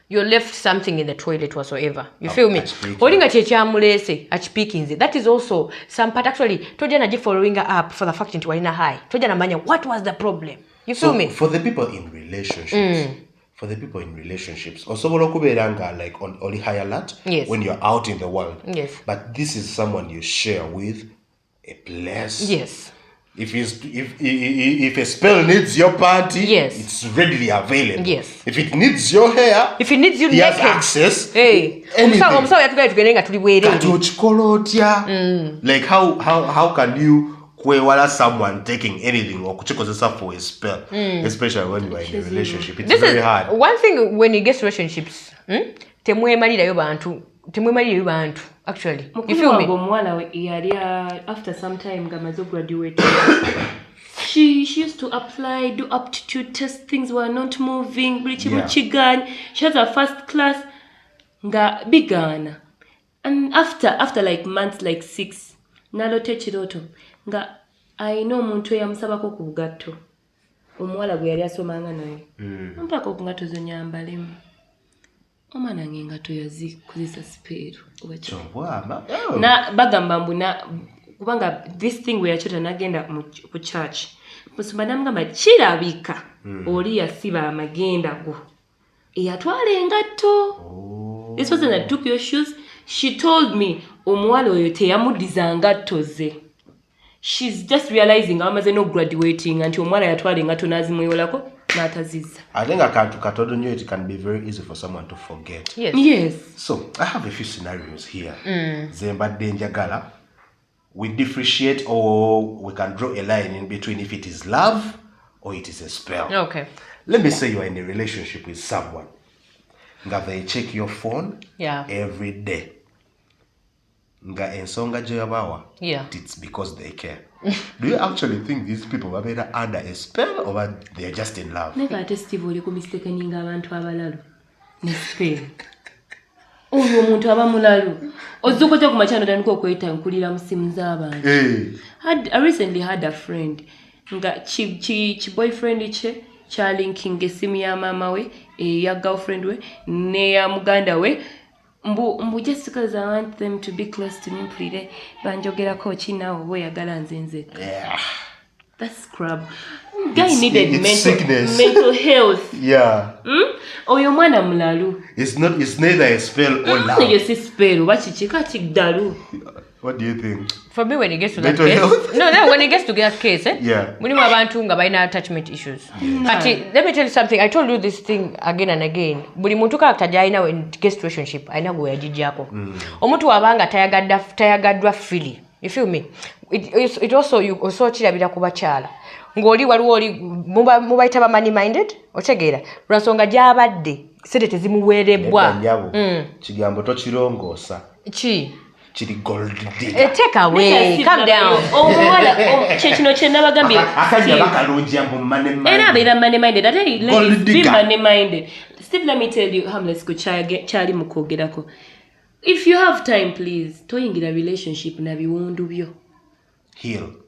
You left something in the toilet whatsoever. You feel me? Holding a chechamulese, achpikinze. That is also some part. Actually, Tojana G following up for the fact into Walina High. Tojana Manya, what was the problem? You feel me? For the people in relationships, also like on high alert when you're out in the world. Yes. But this is someone you share with a place. Yes. If a spell needs your party, yes, it's readily available. Yes. If it needs your hair, if it needs you, he has access. Hey, like how can you kwewala someone taking anything or kuchikozesa for a spell, especially when you are in a relationship? It's very hard. One thing when you get relationships, temwemalirayo bantu. Actually, you feel me? After some time, Gamazo graduated. She used to apply, do aptitude tests. Things were not moving. She has a first class bigana. And after like months, like 6, nalote chiroto nga I know muntu yamusabako ku bugatto. Omuwala gwe yali asomanga naye. Mpaka okungato zonyambalemu. Omwana ngengato yazikozesa sipeero oba kyobwama na bagamba mbuna kubanga this thing we yachota nagenda mu church musumba namugamba kirabika oli yasiba amagenda go eyatwala engatto. This person that took your shoes, she told me omuwala oyo teyamudiza ngatto ze. She's just realizing amaze no graduating anti omwala yatwala engatto nazimweyolako. I think it can be very easy for someone to forget. Yes. So I have a few scenarios here. Zemba danger gala. We differentiate or we can draw a line in between if it is love or it is a spell. Okay. Let me say you are in a relationship with someone. Nga they check your phone every day. Nga ensonga joyabawa. It's because they care. Do you actually think these people are better under a spell or they're just in love? Never testive oli ku mistake ninga abantu abalalu. Ne spell. Oyo omuntu abamulalu. Ozukote ku machano taniko kweta nkulira musimu z'abantu. I recently had a friend nga chi boyfriend che cha linking esimu ya mama we ya girlfriend we ne ya muganda we. Mbu just because I want them to be close to me, please. Banjogera ko china wo yagala nzenze. Yeah. That's crap. Guy needed mental health. Yeah. Oyo mwana mulalu. It's neither a spell or love. Yes, it's spell. What do you think? For me, when it gets to that mental case, health? no, when it gets to that case, yeah. When you have abantu nga baina attachment issues. But let me tell you something. I told you this thing again and again. Buli muntu character jaina when it gets to relationship, aina go yajijako. Omuntu wabanga tayagadwa freely. You feel me? It also you also kirabira ku bakyala. Ng'oli waliwo oli mubayita ba money minded otegeera lwansonga gy'abadde sente tezimuweerebbwa. Kigambo tokirongoosa. Chiri gold digger. Take away. Calm down. Kino kye nabagambye. Akajja bakalungi ambu money minded. Era abeera money minded. Ate ladies be money minded. Steve, let me tell you, harmless ku kyali mu kwogerako. If you have time, please, toyingira relationship na biwundu byo.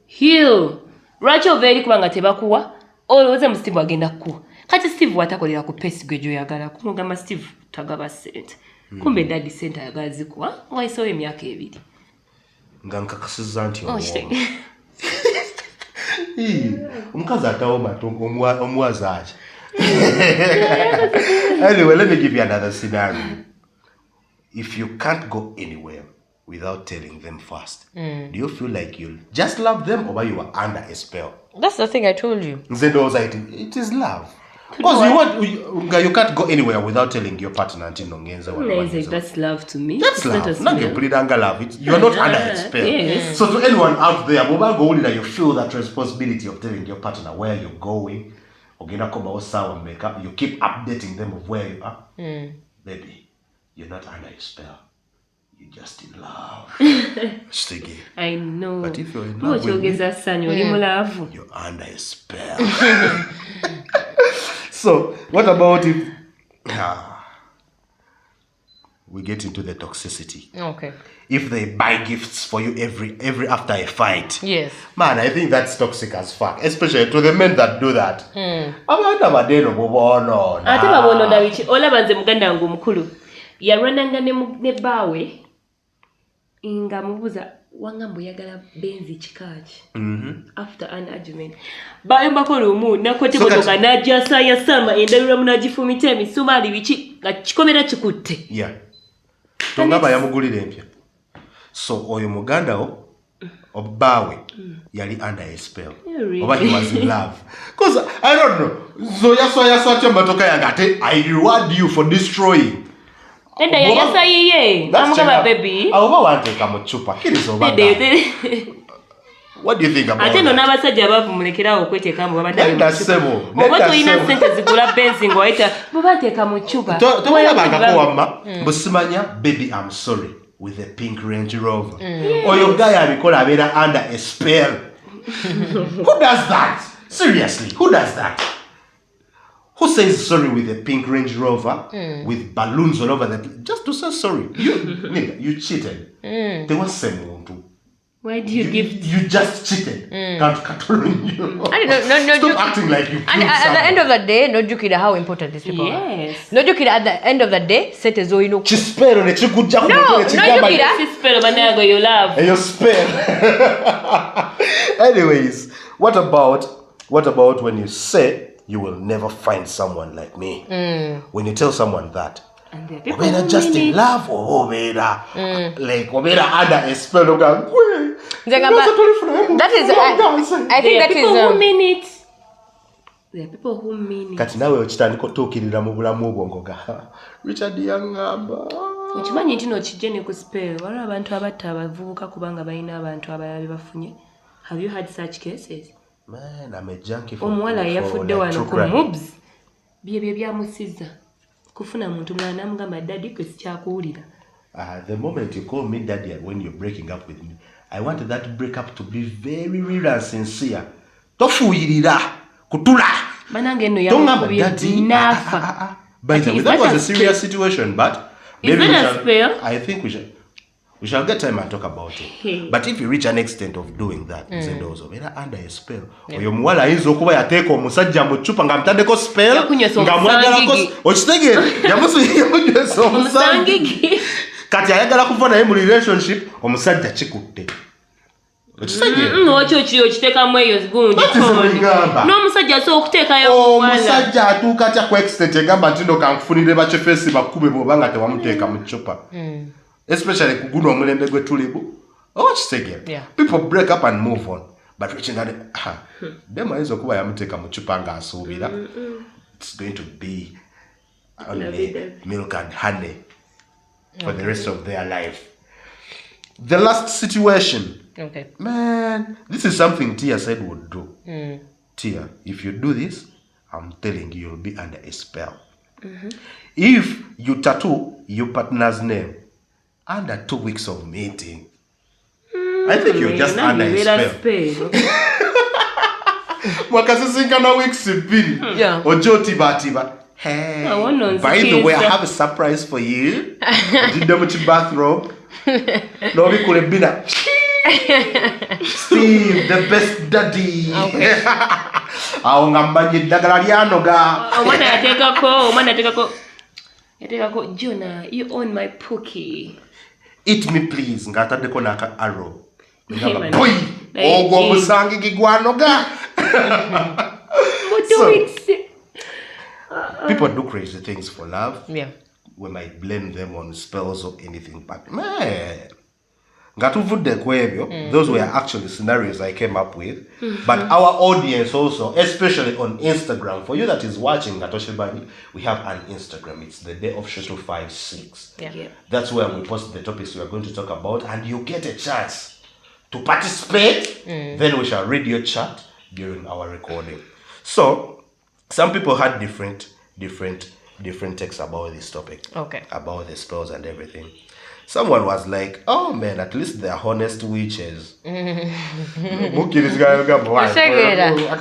Heal. Lwaki ova eri kubanga tebakuwa olowooza mu Steve agenda kukuwa. Kati Steve watakolera ku pesi gwe gy'oyagala kumugamba Steve tagaba ssente. Kumbe daddy ssente ayagala zikuwa wayiseewo emyaka 2. Nga nkakasizza nti omukazi atawo matongo omuwazi aki. Anyway, let me give you another scenario. If you can't go anywhere without telling them first, do you feel like you'll just love them or you are under a spell? That's the thing I told you. It is love. Because you can't go anywhere without telling your partner until that's love to me. That's love. Not love. You're not under a spell. Yes. So to anyone out there, you feel that responsibility of telling your partner where you're going, you keep updating them of where you are. Baby, you're not under a spell. You're just in love. Stiggy. I know. But if you're in love with me, you're under a spell. So, what about if we get into the toxicity? Okay. If they buy gifts for you every after a fight. Yes. Man, I think that's toxic as fuck. Especially to the men that do that. Ate babono dawichi olabanze muganda wangu mukulu. Yarwananga ne bawe nga mubuza wangambo yagala benzi chikachi. After an argument. Bae makolo mu nakote botoka najasa ya sama endalura munagifumita emisumali bichi nga kikomera kikutte. Yeah. Tongaba yamugulira empya. So oyo muganda obawe yali under a spell. Oba he was in love. Because I don't know. Zoya soya matoka yagate I reward you for destroying. Enda yasa yeye. Amugaba baby. Oba wanteka mu chupa. Kirizo banga. What do you think about that? Ate no nabasajja bavumulekerawo okweteeka mu babadde. Oba toyina sente zigula benzi ng'oyita mubateeka mu chupa. Toyabangako wamma busimanya baby I'm sorry with a pink Range Rover. Oyo guy abikola abeera under a spell. Who does that? Seriously, who does that? Who says sorry with a pink Range Rover with balloons all over the place just to say sorry? You cheated. There was some. Why do you give? You just cheated. Can't you? I don't know. No, stop acting like you. And at the end of the day, no joke how important these people are. No joke at the end of the day, set as you know. Chispero ne chikuja. No joke. Chispero manago you love. And you spell. Anyways, what about when you say you will never find someone like me? When you tell someone that. Obera just in love or obera like obera under a spell of God. That is I think that is who mean it. There are people who mean it. Kati nawe okitandika otuukirira mu bulamu obwongo ga Richard yangamba. Okimanyi nti nokijje ku spell waliwo abantu abatta abavubuka kubanga balina abantu abalala bafunye. Have you had such cases? Man, I'm a junkie for omuwala yafudde wano ku mobs bye byamusiza. Kufuna muntu mwana namugamba daddy kwe sikyakuwulira. The moment you call me daddy when you're breaking up with me, I want that breakup to be very real and sincere. Tofuirira kutula. Manange no yakubye nafa. By the way, that was a serious situation, but maybe I think we shall get time and talk about it. But if you reach an extent of doing that, Zendozo, we're under a spell. Oyo muwala ayinza okuba yateeka omusajja mu chupa nga mutaddeko spell nga mwagalako okitegere yamunywesa omusangi kati ayagala kuva naye mu relationship omusajja kikutte okitegere okiteekamu eyo gundi n'omusajja asobola okuteekayo omusajja atuuka atya ku extent egamba nti ndo kankufunire bakyefeesi bakkube bw'oba nga tewamuteeka mu chupa. Especially kuguno omulembe gwe tulibu. People break up and move on. But reaching out them ayinza okuba yamuteeka mu chupa nga asuubira. It's going to be only milk and honey for the rest of their life. The last situation Okay. Man, this is something Tia said would do. Tia, if you do this, I'm telling you, you'll be under a spell. If you tattoo your partner's name under 2 weeks of meeting, I think you're just under a spell. Mwakasisinkana weeks ibiri. Ojo tiba. Hey, by the way, I have a surprise for you. Did mu bathrobe. No, we could have been a Steve, the best daddy. Okay. Awo ngambanyi ddagala lyanoga. Omwana yateekako Jonah, you own my pookie. Eat me please. Ngataddeko naka arrow. Boy, ogwo omusangi gigwanoga. People do crazy things for love. Yeah. We might blame them on spells or anything, but man, those were actually scenarios I came up with. But our audience also, especially on Instagram, for you that is watching Ngatoshibani, we have an Instagram. It's the Day of Show 256. Yeah. That's where we post the topics we are going to talk about, and you get a chance to participate. Then we shall read your chat during our recording. So some people had different takes about this topic. Okay. About the spells and everything. Someone was like, oh man, at least they're honest witches. At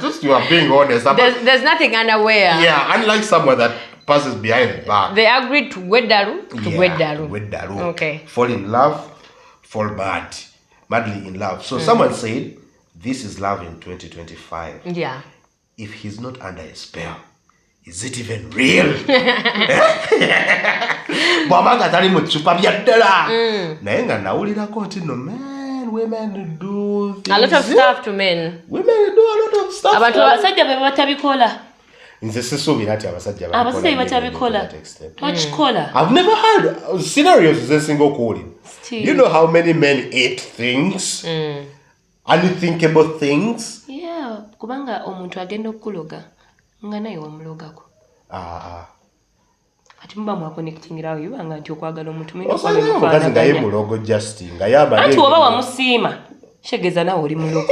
least you are being honest. There's nothing unaware. Yeah, unlike someone that passes behind the back. They agreed to Wedaru Wedaru. Okay. Fall in love, fall madly in love. So someone said, this is love in 2025. Yeah. If he's not under a spell, is it even real? Bwamanga tali mu chupa bya ddala. Naye nga nawulirako nti no man, women do things. A lot of stuff to men. Women do a lot of stuff. Abantu abasajja be batabikola. Nze sisuubira nti abasajja batabikola. Twakikola. I've never heard scenarios single calling. You know how many men eat things? Unthinkable things? Yeah, kubanga omuntu agenda okuloga. Nga naye wamulogako. Kati muba mwakonectingirawo yubanga nti okwagala omuntu omukazi nga ye mulogo Justin nga yaba anti oba wamusiima shegeza nawe oli mulogo.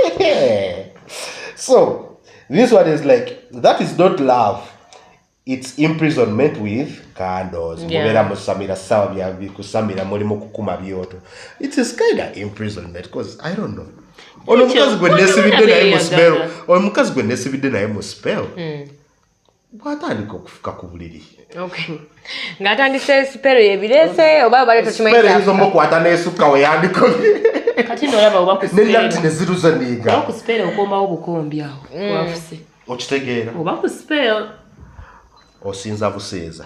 So this one is like, that is not love, it's imprisonment with candles. Mubera musamira sawa bya kusamira mulimu kukuma byoto. It is kind of imprisonment because I don't know. Omukazi gwe nesibidde naye mu spell. Bwatandika okufuka ku buliri. Okay. Ng'atandise spell ebirese oba bali tokimanyi. Spell ezo mukwata n'esukka we yandikoze. Kati n'olaba oba ku spell. N'ennaku ne ziruza niiga. Oba ku spell okombawo bukombi awo. Wafuse. Okitegeera. Oba ku spell. Osinza buseeza.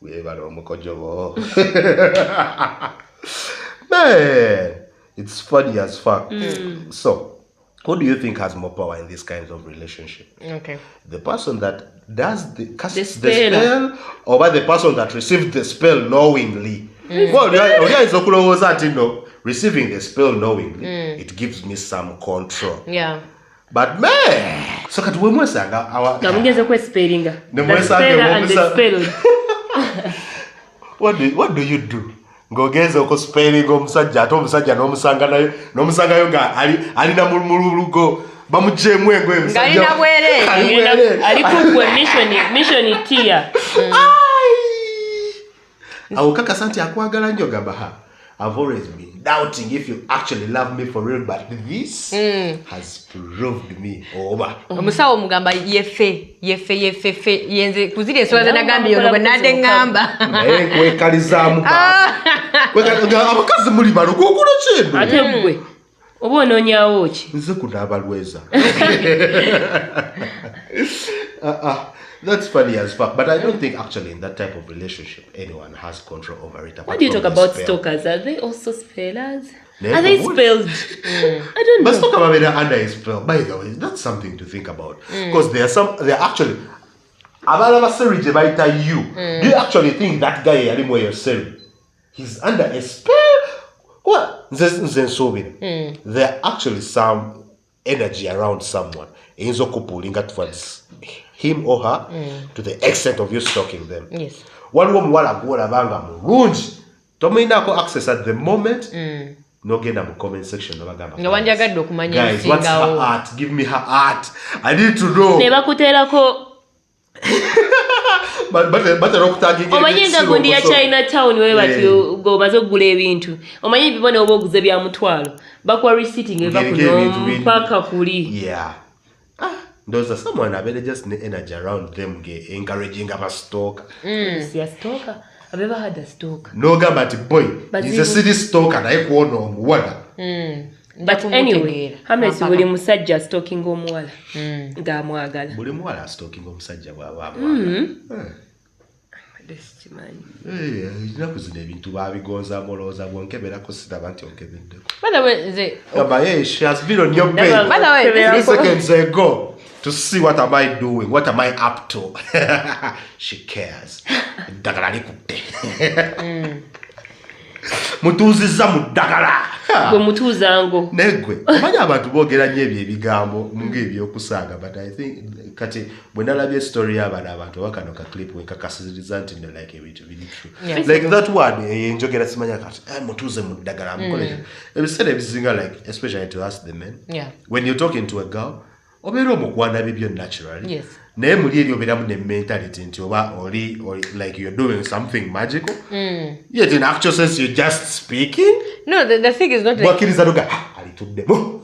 Weebala omukojobo. Man, it's funny as fuck. So, who do you think has more power in these kinds of relationship? Okay. The person that casts the spell, or the person that received the spell knowingly? Well, receiving the spell knowingly, it gives me some control. Yeah. But man, so kati wemwesanga namugeze kwe spellinga. What do you do? Ngogeze oko spelling omusajja ate omusajja n'omusangayo nga alina mululugo bamujjemu engoye omusajja ngalina bwere alikugwe mission Tia. Awo kakasa nti akwagala nnyo gamba I've always been doubting if you actually love me for real, but this has proved me over. Omusawo mugamba yefe yenze kuzira ensonga nagambye ono bwe nadde ngamba naye kwekalizaamu abakazi muli balogo okulo kintu ate gwe oba onoonyaawo ki nze kunaabalweza. That's funny as fuck, but I don't think actually in that type of relationship anyone has control over it. What do you talk about stalkers? Are they also spellers? Are they spelled? I don't know. But stalker are under a spell. By the way, that's something to think about. Because they're actually do you actually think that guy anymore yourself? He's under a spell? What? There are actually some energy around someone. Towards him or her to the extent of you stalking them. Yes. One woman wala kuola banga mulungi. Tominako access at the moment. nogenda mu comment section nabagamba nga wanjagadde okumanya guys what's her art, give me her art, I need to know. ne bakuteerako omanyi nga gundi ya Chinatown we bati gomaze okugula ebintu omanyi bibone oba oguze bya mutwalo bakuwa receipting eva kuno mpaka kuli ndoza someone abere just ne energy around them encouraging aba stalker. siya stalker I've ever had a stalker. No gamba ati boy he's a city stalker naye kuona omuwala. But anyway, Hamlet buli musajja stalking omuwala nga amwagala. Buli muwala stalking omusajja bw'aba. Inaku zino ebintu babigonza amolooza bwonkeberako siraba nti onkebeddeko. She has been on your page 3 seconds ago to see what am I doing, what am I up to. She cares. Ddagala likutte. Mutuuzizza mu ddagala. Gwe mutuuzango. Negwe. Omanyi abantu boogera nnyo ebyo ebigambo ng'ebyokusaaga, but I think kati bwe nalabye story y'abaana abantu bakano ka clip wekakasiriza nti ne like ebintu biri true. Like that word njogera simanya kati mutuuze mu ddagala mukole. Ebiseera ebisinga like especially to us the men. Yeah. When you're talking to a girl, obeera omukwana bibyo naturally. Yes. Naye muli eri obeeramu ne mentality nti oba oli like you're doing something magical. Yet in actual sense you're just speaking. No, the thing is not like Bwakiriza luga alituddemu.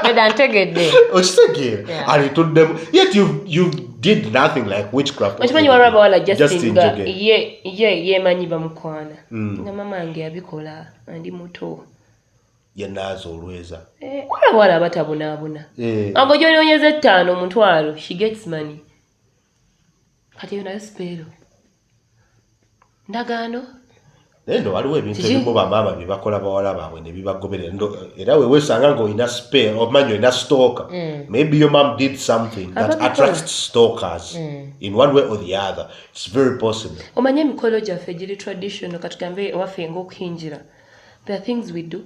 Nedantegedde. Okitegeera alituddemu. Yet you did nothing like witchcraft. Okimanyi walaba wala just nga ye yemanyi bamukwana. Nga mama wange yabikola andi muto. Yenaazo olweza. Wala batabunaabuna. Ango gyonyonyeza 5 omutwalo, she gets money. Kati yona spero. Ndagaano. Nendo waliwo ebintu ebimu bamaama bye bakola bawala baabwe ne bibagoberera. Era we wesanga ng'olina spare omanyi olina stalker. Maybe your mom did something that attracts stalkers in one way or the other. It's very possible. Omanye emikolo gyaffe giri traditional katugambe waffe ng'okuhinjira. There are things we do.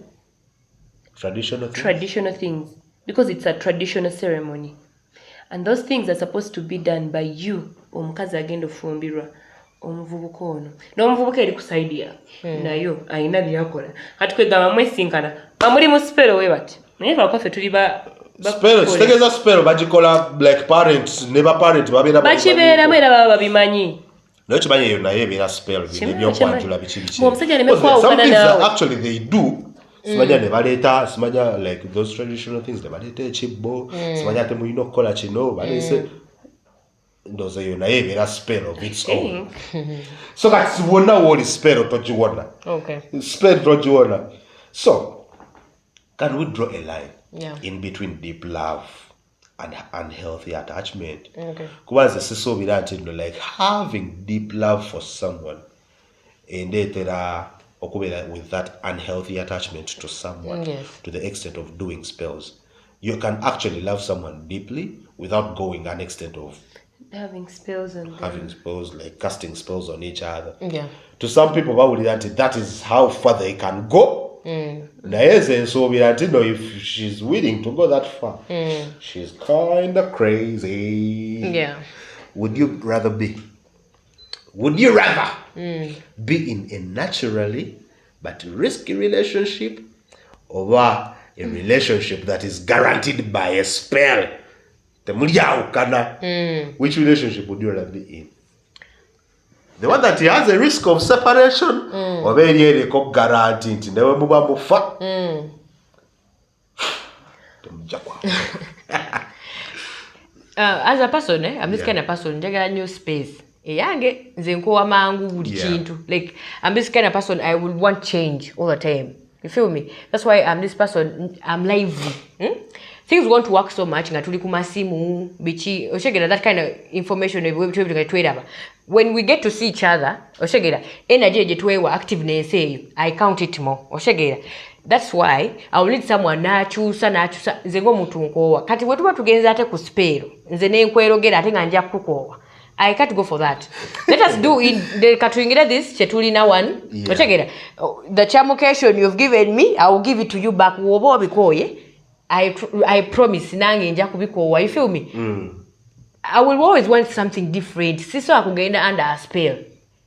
Traditional things. Because it's a traditional ceremony. And those things are supposed to be done by you. Omukazi agenda ofumbirwa. Omuvubuka ono. N'omuvubuka eri kusaidia. Nayo ayina byakola. Kati kwegamba mwesinkana. Bamuli mu spero we bati. Naye bakaffe tuli ba spero, kitegeza spero bagikola like parents, never parent babeera bakibeeramu era baba babimanyi. No kimanyi eyo naye ebeera spero by'okwanjula biki. Omusajja nemekwawukana nawe. Actually they do. Simanya ne baleeta, simanya like those traditional things ne baleeta ekibbo, simanya ate mulina okukola kino, baleese ndoza yo naye ebeera spell of its own. So kati wonna woli spell togiwona. Okay. Spell togiwona. So can we draw a line in between deep love and unhealthy attachment? Okay. Kubanza sisuubira nti like having deep love for someone endeetera okubeera with that unhealthy attachment to someone to the extent of doing spells. You can actually love someone deeply without going an extent of having spells like casting spells on each other. Yeah. To some people that is how far they can go. Naeze nsuubira nti no, if she's willing to go that far, she's kind of crazy. Yeah. Would you rather be in a naturally but risky relationship or a relationship that is guaranteed by a spell? Which relationship would you rather be in? The one that has a risk of separation or very guaranteed never move up. As a person, I'm this kind of person, njagala new space. Eyange nze nkowa mangu buli kintu. Like I'm this kind of person, I would want change all the time. You feel me? That's why I'm this person, I'm lively. Things won't work so much nga tuli ku masimu bichi oshegera that kind of information when we get to see each other oshegera energy je tuwewa activeness eyo I count it more oshegera. That's why I will need someone nachusa nze ngo muntu nkowa kati bwe tuba tugenza ate ku spero nze nenkwerogera ate nga nja kukowa. I can't go for that. Let us do in the katuingira this chetulina one oshegera the chamucation you've given me I will give it to you back wobo bikoye. I promise nange nja kubikowa. You feel me? I will always want something different. Siso akugenda under a spell.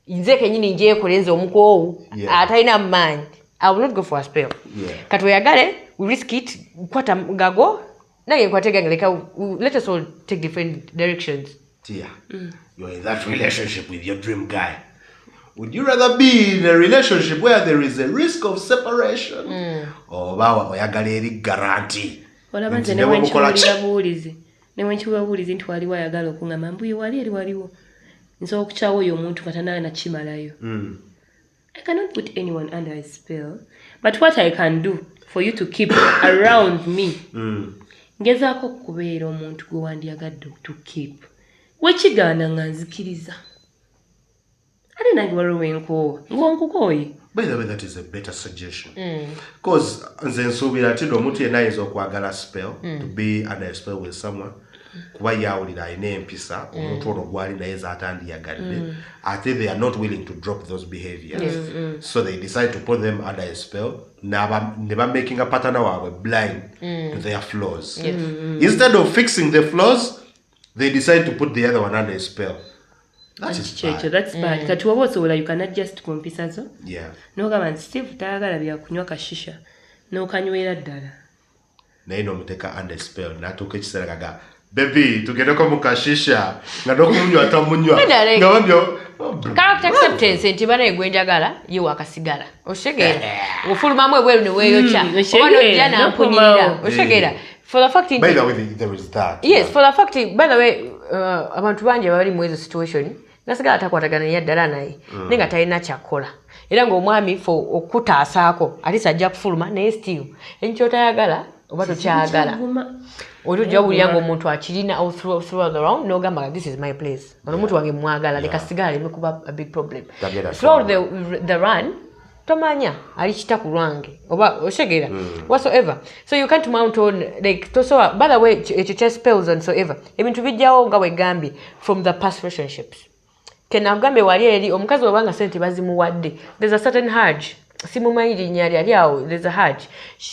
Nze kenyini nje kolenza omukowu. Ataina mind. I will not go for a spell. Yeah. Kati oyagale, we risk it, kwata gago, naye nkwate gange, like, let us all take different directions. Tia, you're in that relationship with your dream guy. Would you rather be in a relationship where there is a risk of separation? Or oyagala eri guarantee? Olabanze ne wenchiwulira buulizi. Ne wenchiwulira buulizi nti waliwo ayagala okungamba mbuye wali eri waliwo. Nsobola okukyawa oyo omuntu katana nakimalayo. I cannot put anyone under a spell, but what I can do for you to keep around me. Ngezaako okubeera omuntu gwe wandyagadde to keep. Wekigaana nga nzikiriza. Ate nange waliwo wenkoowa. Ng'onkukooye. By the way, that is a better suggestion. Because nze nsuubira ati omuntu yenna ayinza okwagala spell, to be under a spell with someone. Kuba yawulira ayina empisa omuntu ono gwali naye zaatandiyagadde ate they are not willing to drop those behaviors. So they decide to put them under a spell. Ne making a partner waabwe blind to their flaws. Instead of fixing the flaws, they decide to put the other one under a spell. That is bad. That's bad. Kati waba osobola you cannot just kumpisa zo. Yeah. N'ogamba nti Steve tayagala bya kunywa kashisha n'okanywera ddala. Naye n'omuteeka under spell n'atuuka ekiseera kaga baby tugendeko mu kashisha nga n'okumunywa atamunywa nga wabyo character acceptance nti bana egwenjagala ye wakasigala oshegera ofulumamu ebweru ne weeyokya ono jja nampunyirira oshegera for the fact by the way there is that. Yes, for the fact by the way abantu bangi bali mu ezo situation nasigala takwatagana yaddala naye nenga talina kyakola era ng'omwami for okutaasaako ati sajja kufuluma naye still enkyotayagala oba tokyagala otujja wulira ng'omuntu akirina all throughout the round n'ogamba this is my place ono omuntu wange mwagala leka sigala limekuba a big problem throughout the run tomanya alikita ku lwange oba oshegera whatsoever so you can't mount on like tosoa by the way ekyo kya spells and so ever ebintu bijjawo nga wegambye from the past relationships kenagambe wali eri omukazi obanga sente bazimuwadde there's a certain hajj simumanyi linnya lyali awo there's a hajj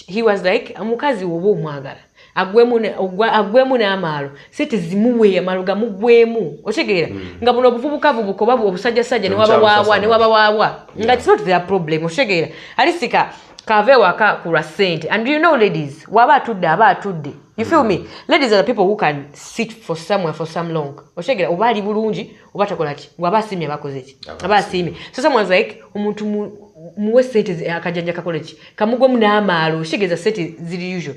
he was like omukazi woba omwagala agwemu n'amaalo sente zimuwe amaalo gamugwemu otegeera nga buno obuvubukavubuka oba obusajjasajja ne waba waawa nga it's not their problem otegeera alisika kave waka kulwa sente and you know ladies waba atudde you feel me ladies are the people who can sit for somewhere for some long otegeera oba ali bulungi oba takola ki waba asimye abakoze ki aba asimye so someone's like omuntu muwe sente akajanja kakole ki kamugwemu n'amaalo otegeeza sente ziri usual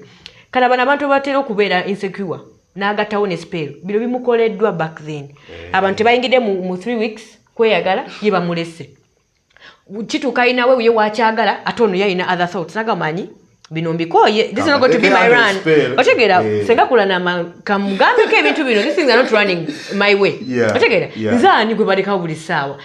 kana bana abantu batera okubeera insecure n'agattawo ne spell bino bimukoleddwa back then abantu bayingidde mu 3 weeks kweyagala ye bamulese kituuka ayinawe ye wakyagala ate ono yalina other thoughts nagamanyi bino mbikoye this is not going to be my run otegeera senga kulana kamugambeko ebintu bino these things are not running my way otegeera nzaani gwe balekawo buli ssaawa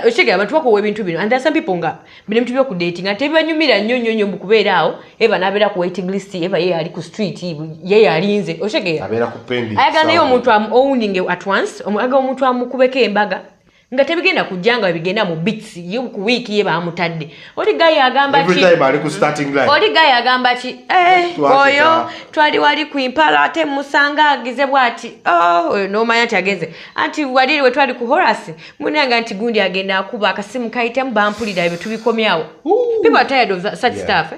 otegeera abantu bakowa ebintu bino and there are some people nga bino ebintu byokudating ate bibanyumira nnyo mu kubeera awo eba n'abeera ku waiting list eba ye ali ku street ye yalinze otegeera ayagala naye omuntu owning at once ayagala omuntu amukubeko embaga nga tebigenda kujjanga bigenda mu bits yo ku week ye bamutadde oli guy agamba every time ali ku starting line oli guy agamba ki oyo twali wali ku impala ate musanga agize bwati oyo no manya agenze anti wali we twali ku Horace munanga anti gundi agenda akuba akasimu kaita mbampulira ebyo tubikomyawo people are tired of such stuff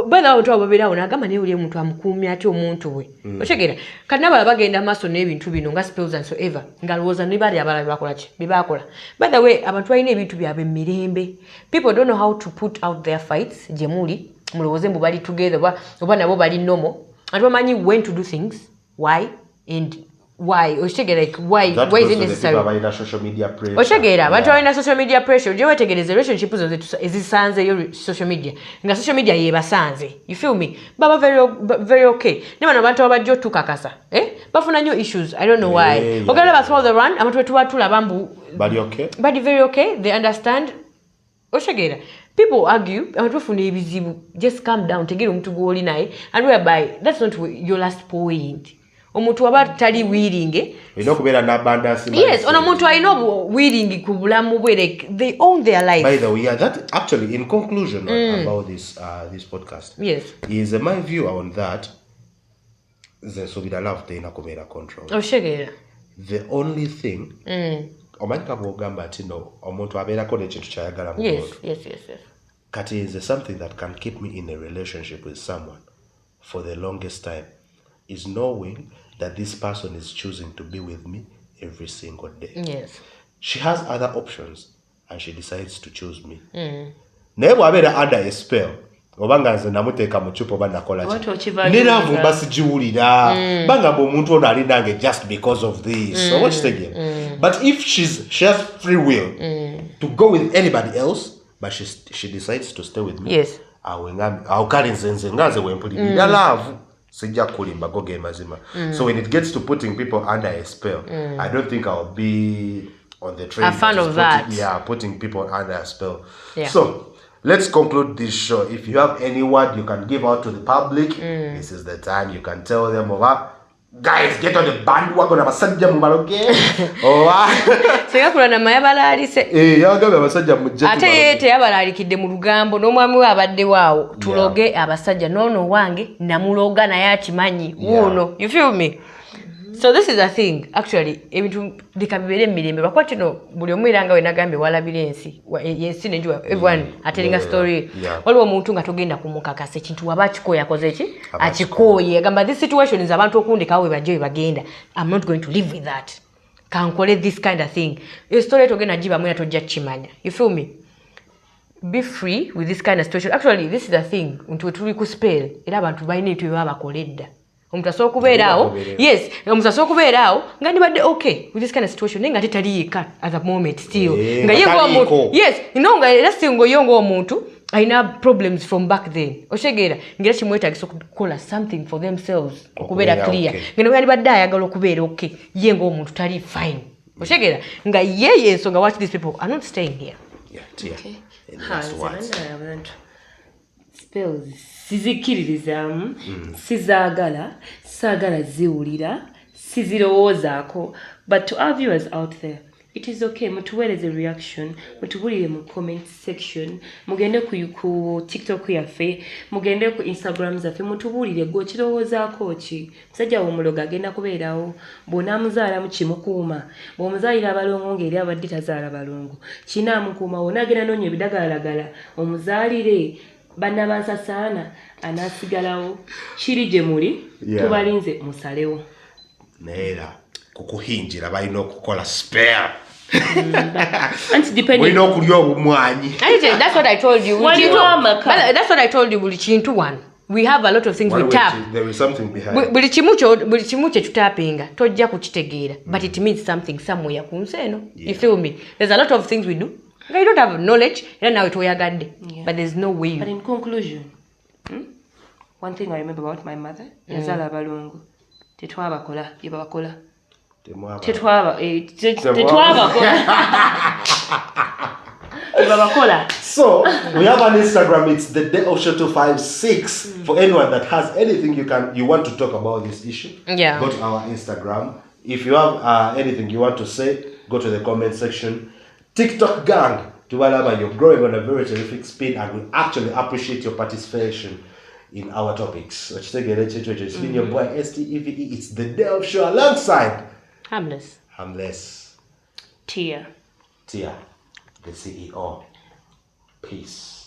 bana oto ababirawo nagamba ne uli omuntu amukumya ati omuntu we otegera kanaba bagenda maso n'ebintu bino nga spells and so ever ngaloza nibali abala bakola ki bakola by the way abantu balina ebintu byabe mirembe people don't know how to put out their fights jemuli mulowoze mbu bali together oba nabo bali normal and bamanyi when to do things why and why oshegera like why is it necessary about social media pressure oshegera abantu balina social media pressure je wetegereze relationship zo ezisanze yo social media nga social media yebasanze you feel me baba very okay ne bana abantu abajjo tukakasa bafuna new issues I don't know why ogala bathrow the run abantu wetubatula bambu bali very okay they understand oshegera people argue abantu bafuna ebizibu just calm down tegera omuntu gwoli naye and whereby that's not your last point omuntu waba tali willing kubeera n'abundance yes ono omuntu alina willing ku bulamu bwe like they own their life by the way that actually in conclusion about this podcast is my view on that zensobira love teyina kubeera control oshegera the only thing omanyika bwogamba ati no omuntu abeerako n'ekintu kyayagala mu yes Kati, is there something that can keep me in a relationship with someone for the longest time is knowing that this person is choosing to be with me every single day. Yes. She has other options and she decides to choose me. Naye bw'abeera under a spell, obanga nze namuteeka mu kyupa oba nakola ki, ne laavu mba sigiwulira, banga bw'omuntu ono ali nange just because of this. So what again? But if she has free will to go with anybody else, but she decides to stay with me. Yes. Awo kale nze nga nze wempulirira laavu sijja kulimba go ge mazima. So when it gets to putting people under a spell, I don't think I'll be on the train. A fan of that. Putting people under a spell. Yeah. So let's conclude this show. If you have any word you can give out to the public, this is the time you can tell them over. Guys, get on the bandwagon abasajja mu baloge. Sekakula na mayabalaalise. Yagamba abasajja mu jet. Ate ye teyabalaalikidde mu lugambo n'omwami we abadde waawo. Tuloge abasajja nono wange namuloga naye akimanyi. Wuno. You feel me? So this is a thing. Actually, ebintu bikabibeera emirembe. Lwakuba kino buli omu era nga we nagambye walabira ensi. Yensi nenjuwa. Everyone atelling a story. Waliwo omuntu nga togenda kumukakasa ekintu waba akikooye akoze ki? Akikooye. Agamba this situation is abantu okundekawo we bajja we bagenda. I'm not going to live with that. Kankole this kind of thing. A story togenda giba mwena tojja kimanya. You feel me? Be free with this kind of situation. Actually, this is the thing. Untu tuli ku spell. Era abantu balina ebintu bye babakoledda. Omuntu asobola kubeeraawo. Yes, omuntu asobola kubeeraawo nga ndibadde okay with this kind of situation naye nga tetaliika at the moment still. Nga ye ng'omuntu. Yes, nga era singo yo ng'omuntu alina problems from back then. Otegeera ng'era kimwetaagisa okukola something for themselves okubeera clear. Nga nawe alibadde ayagala okubeera okay ye ng'omuntu tali fine. Otegeera nga ye ensonga watch these people are not staying here. Yeah. Okay. That's what. Spells. Sizikiririzaamu, sizaagala, saagala ziwulira, sizirowoozaako. But to our viewers out there, it is okay. Mutuweereze reaction, mutubuulire mu comment section, mugende ku TikTok yaffe, mugende ku Instagram zaffe, mutubuulire gwe okirowoozaako ki. Musajja w'omuloga agenda kubeerawo, bw'onaamuzaalamu kimukuuma, bw'omuzaalira abalongo ng'eri abadde tazaala balongo, kinaamukuuma, w'onaagenda n'onywa ebidagalalagala, omuzaalire bannabansasaana anaasigalawo kiri gye muli tubalinze musalewo neera kukuhinjira balina okukola spare Mulina okulya obumwanyi. That's what I told you. That's what I told you. Buli kintu one. We have a lot of things we tap. There is something behind. Buli kimu kye tutapinga tojja kukitegeera, but it means something somewhere ku nsi eno. You feel me? There's a lot of things we do. You don't have knowledge, and now it's oyagadde. But there's no way. But in conclusion, one thing I remember about my mother, yazala balungu. Tetwabakola, yebabakola. Tetwabakola. So we have an Instagram. It's the Day of Show 256. For anyone that has anything you want to talk about this issue, go to our Instagram. If you have anything you want to say, go to the comment section. TikTok gang, Tubalaba, you're growing on a very terrific speed, and we actually appreciate your participation in our topics. It's been your boy STEVE. It's the Day of Show alongside Harmless. Tia, the CEO. Peace.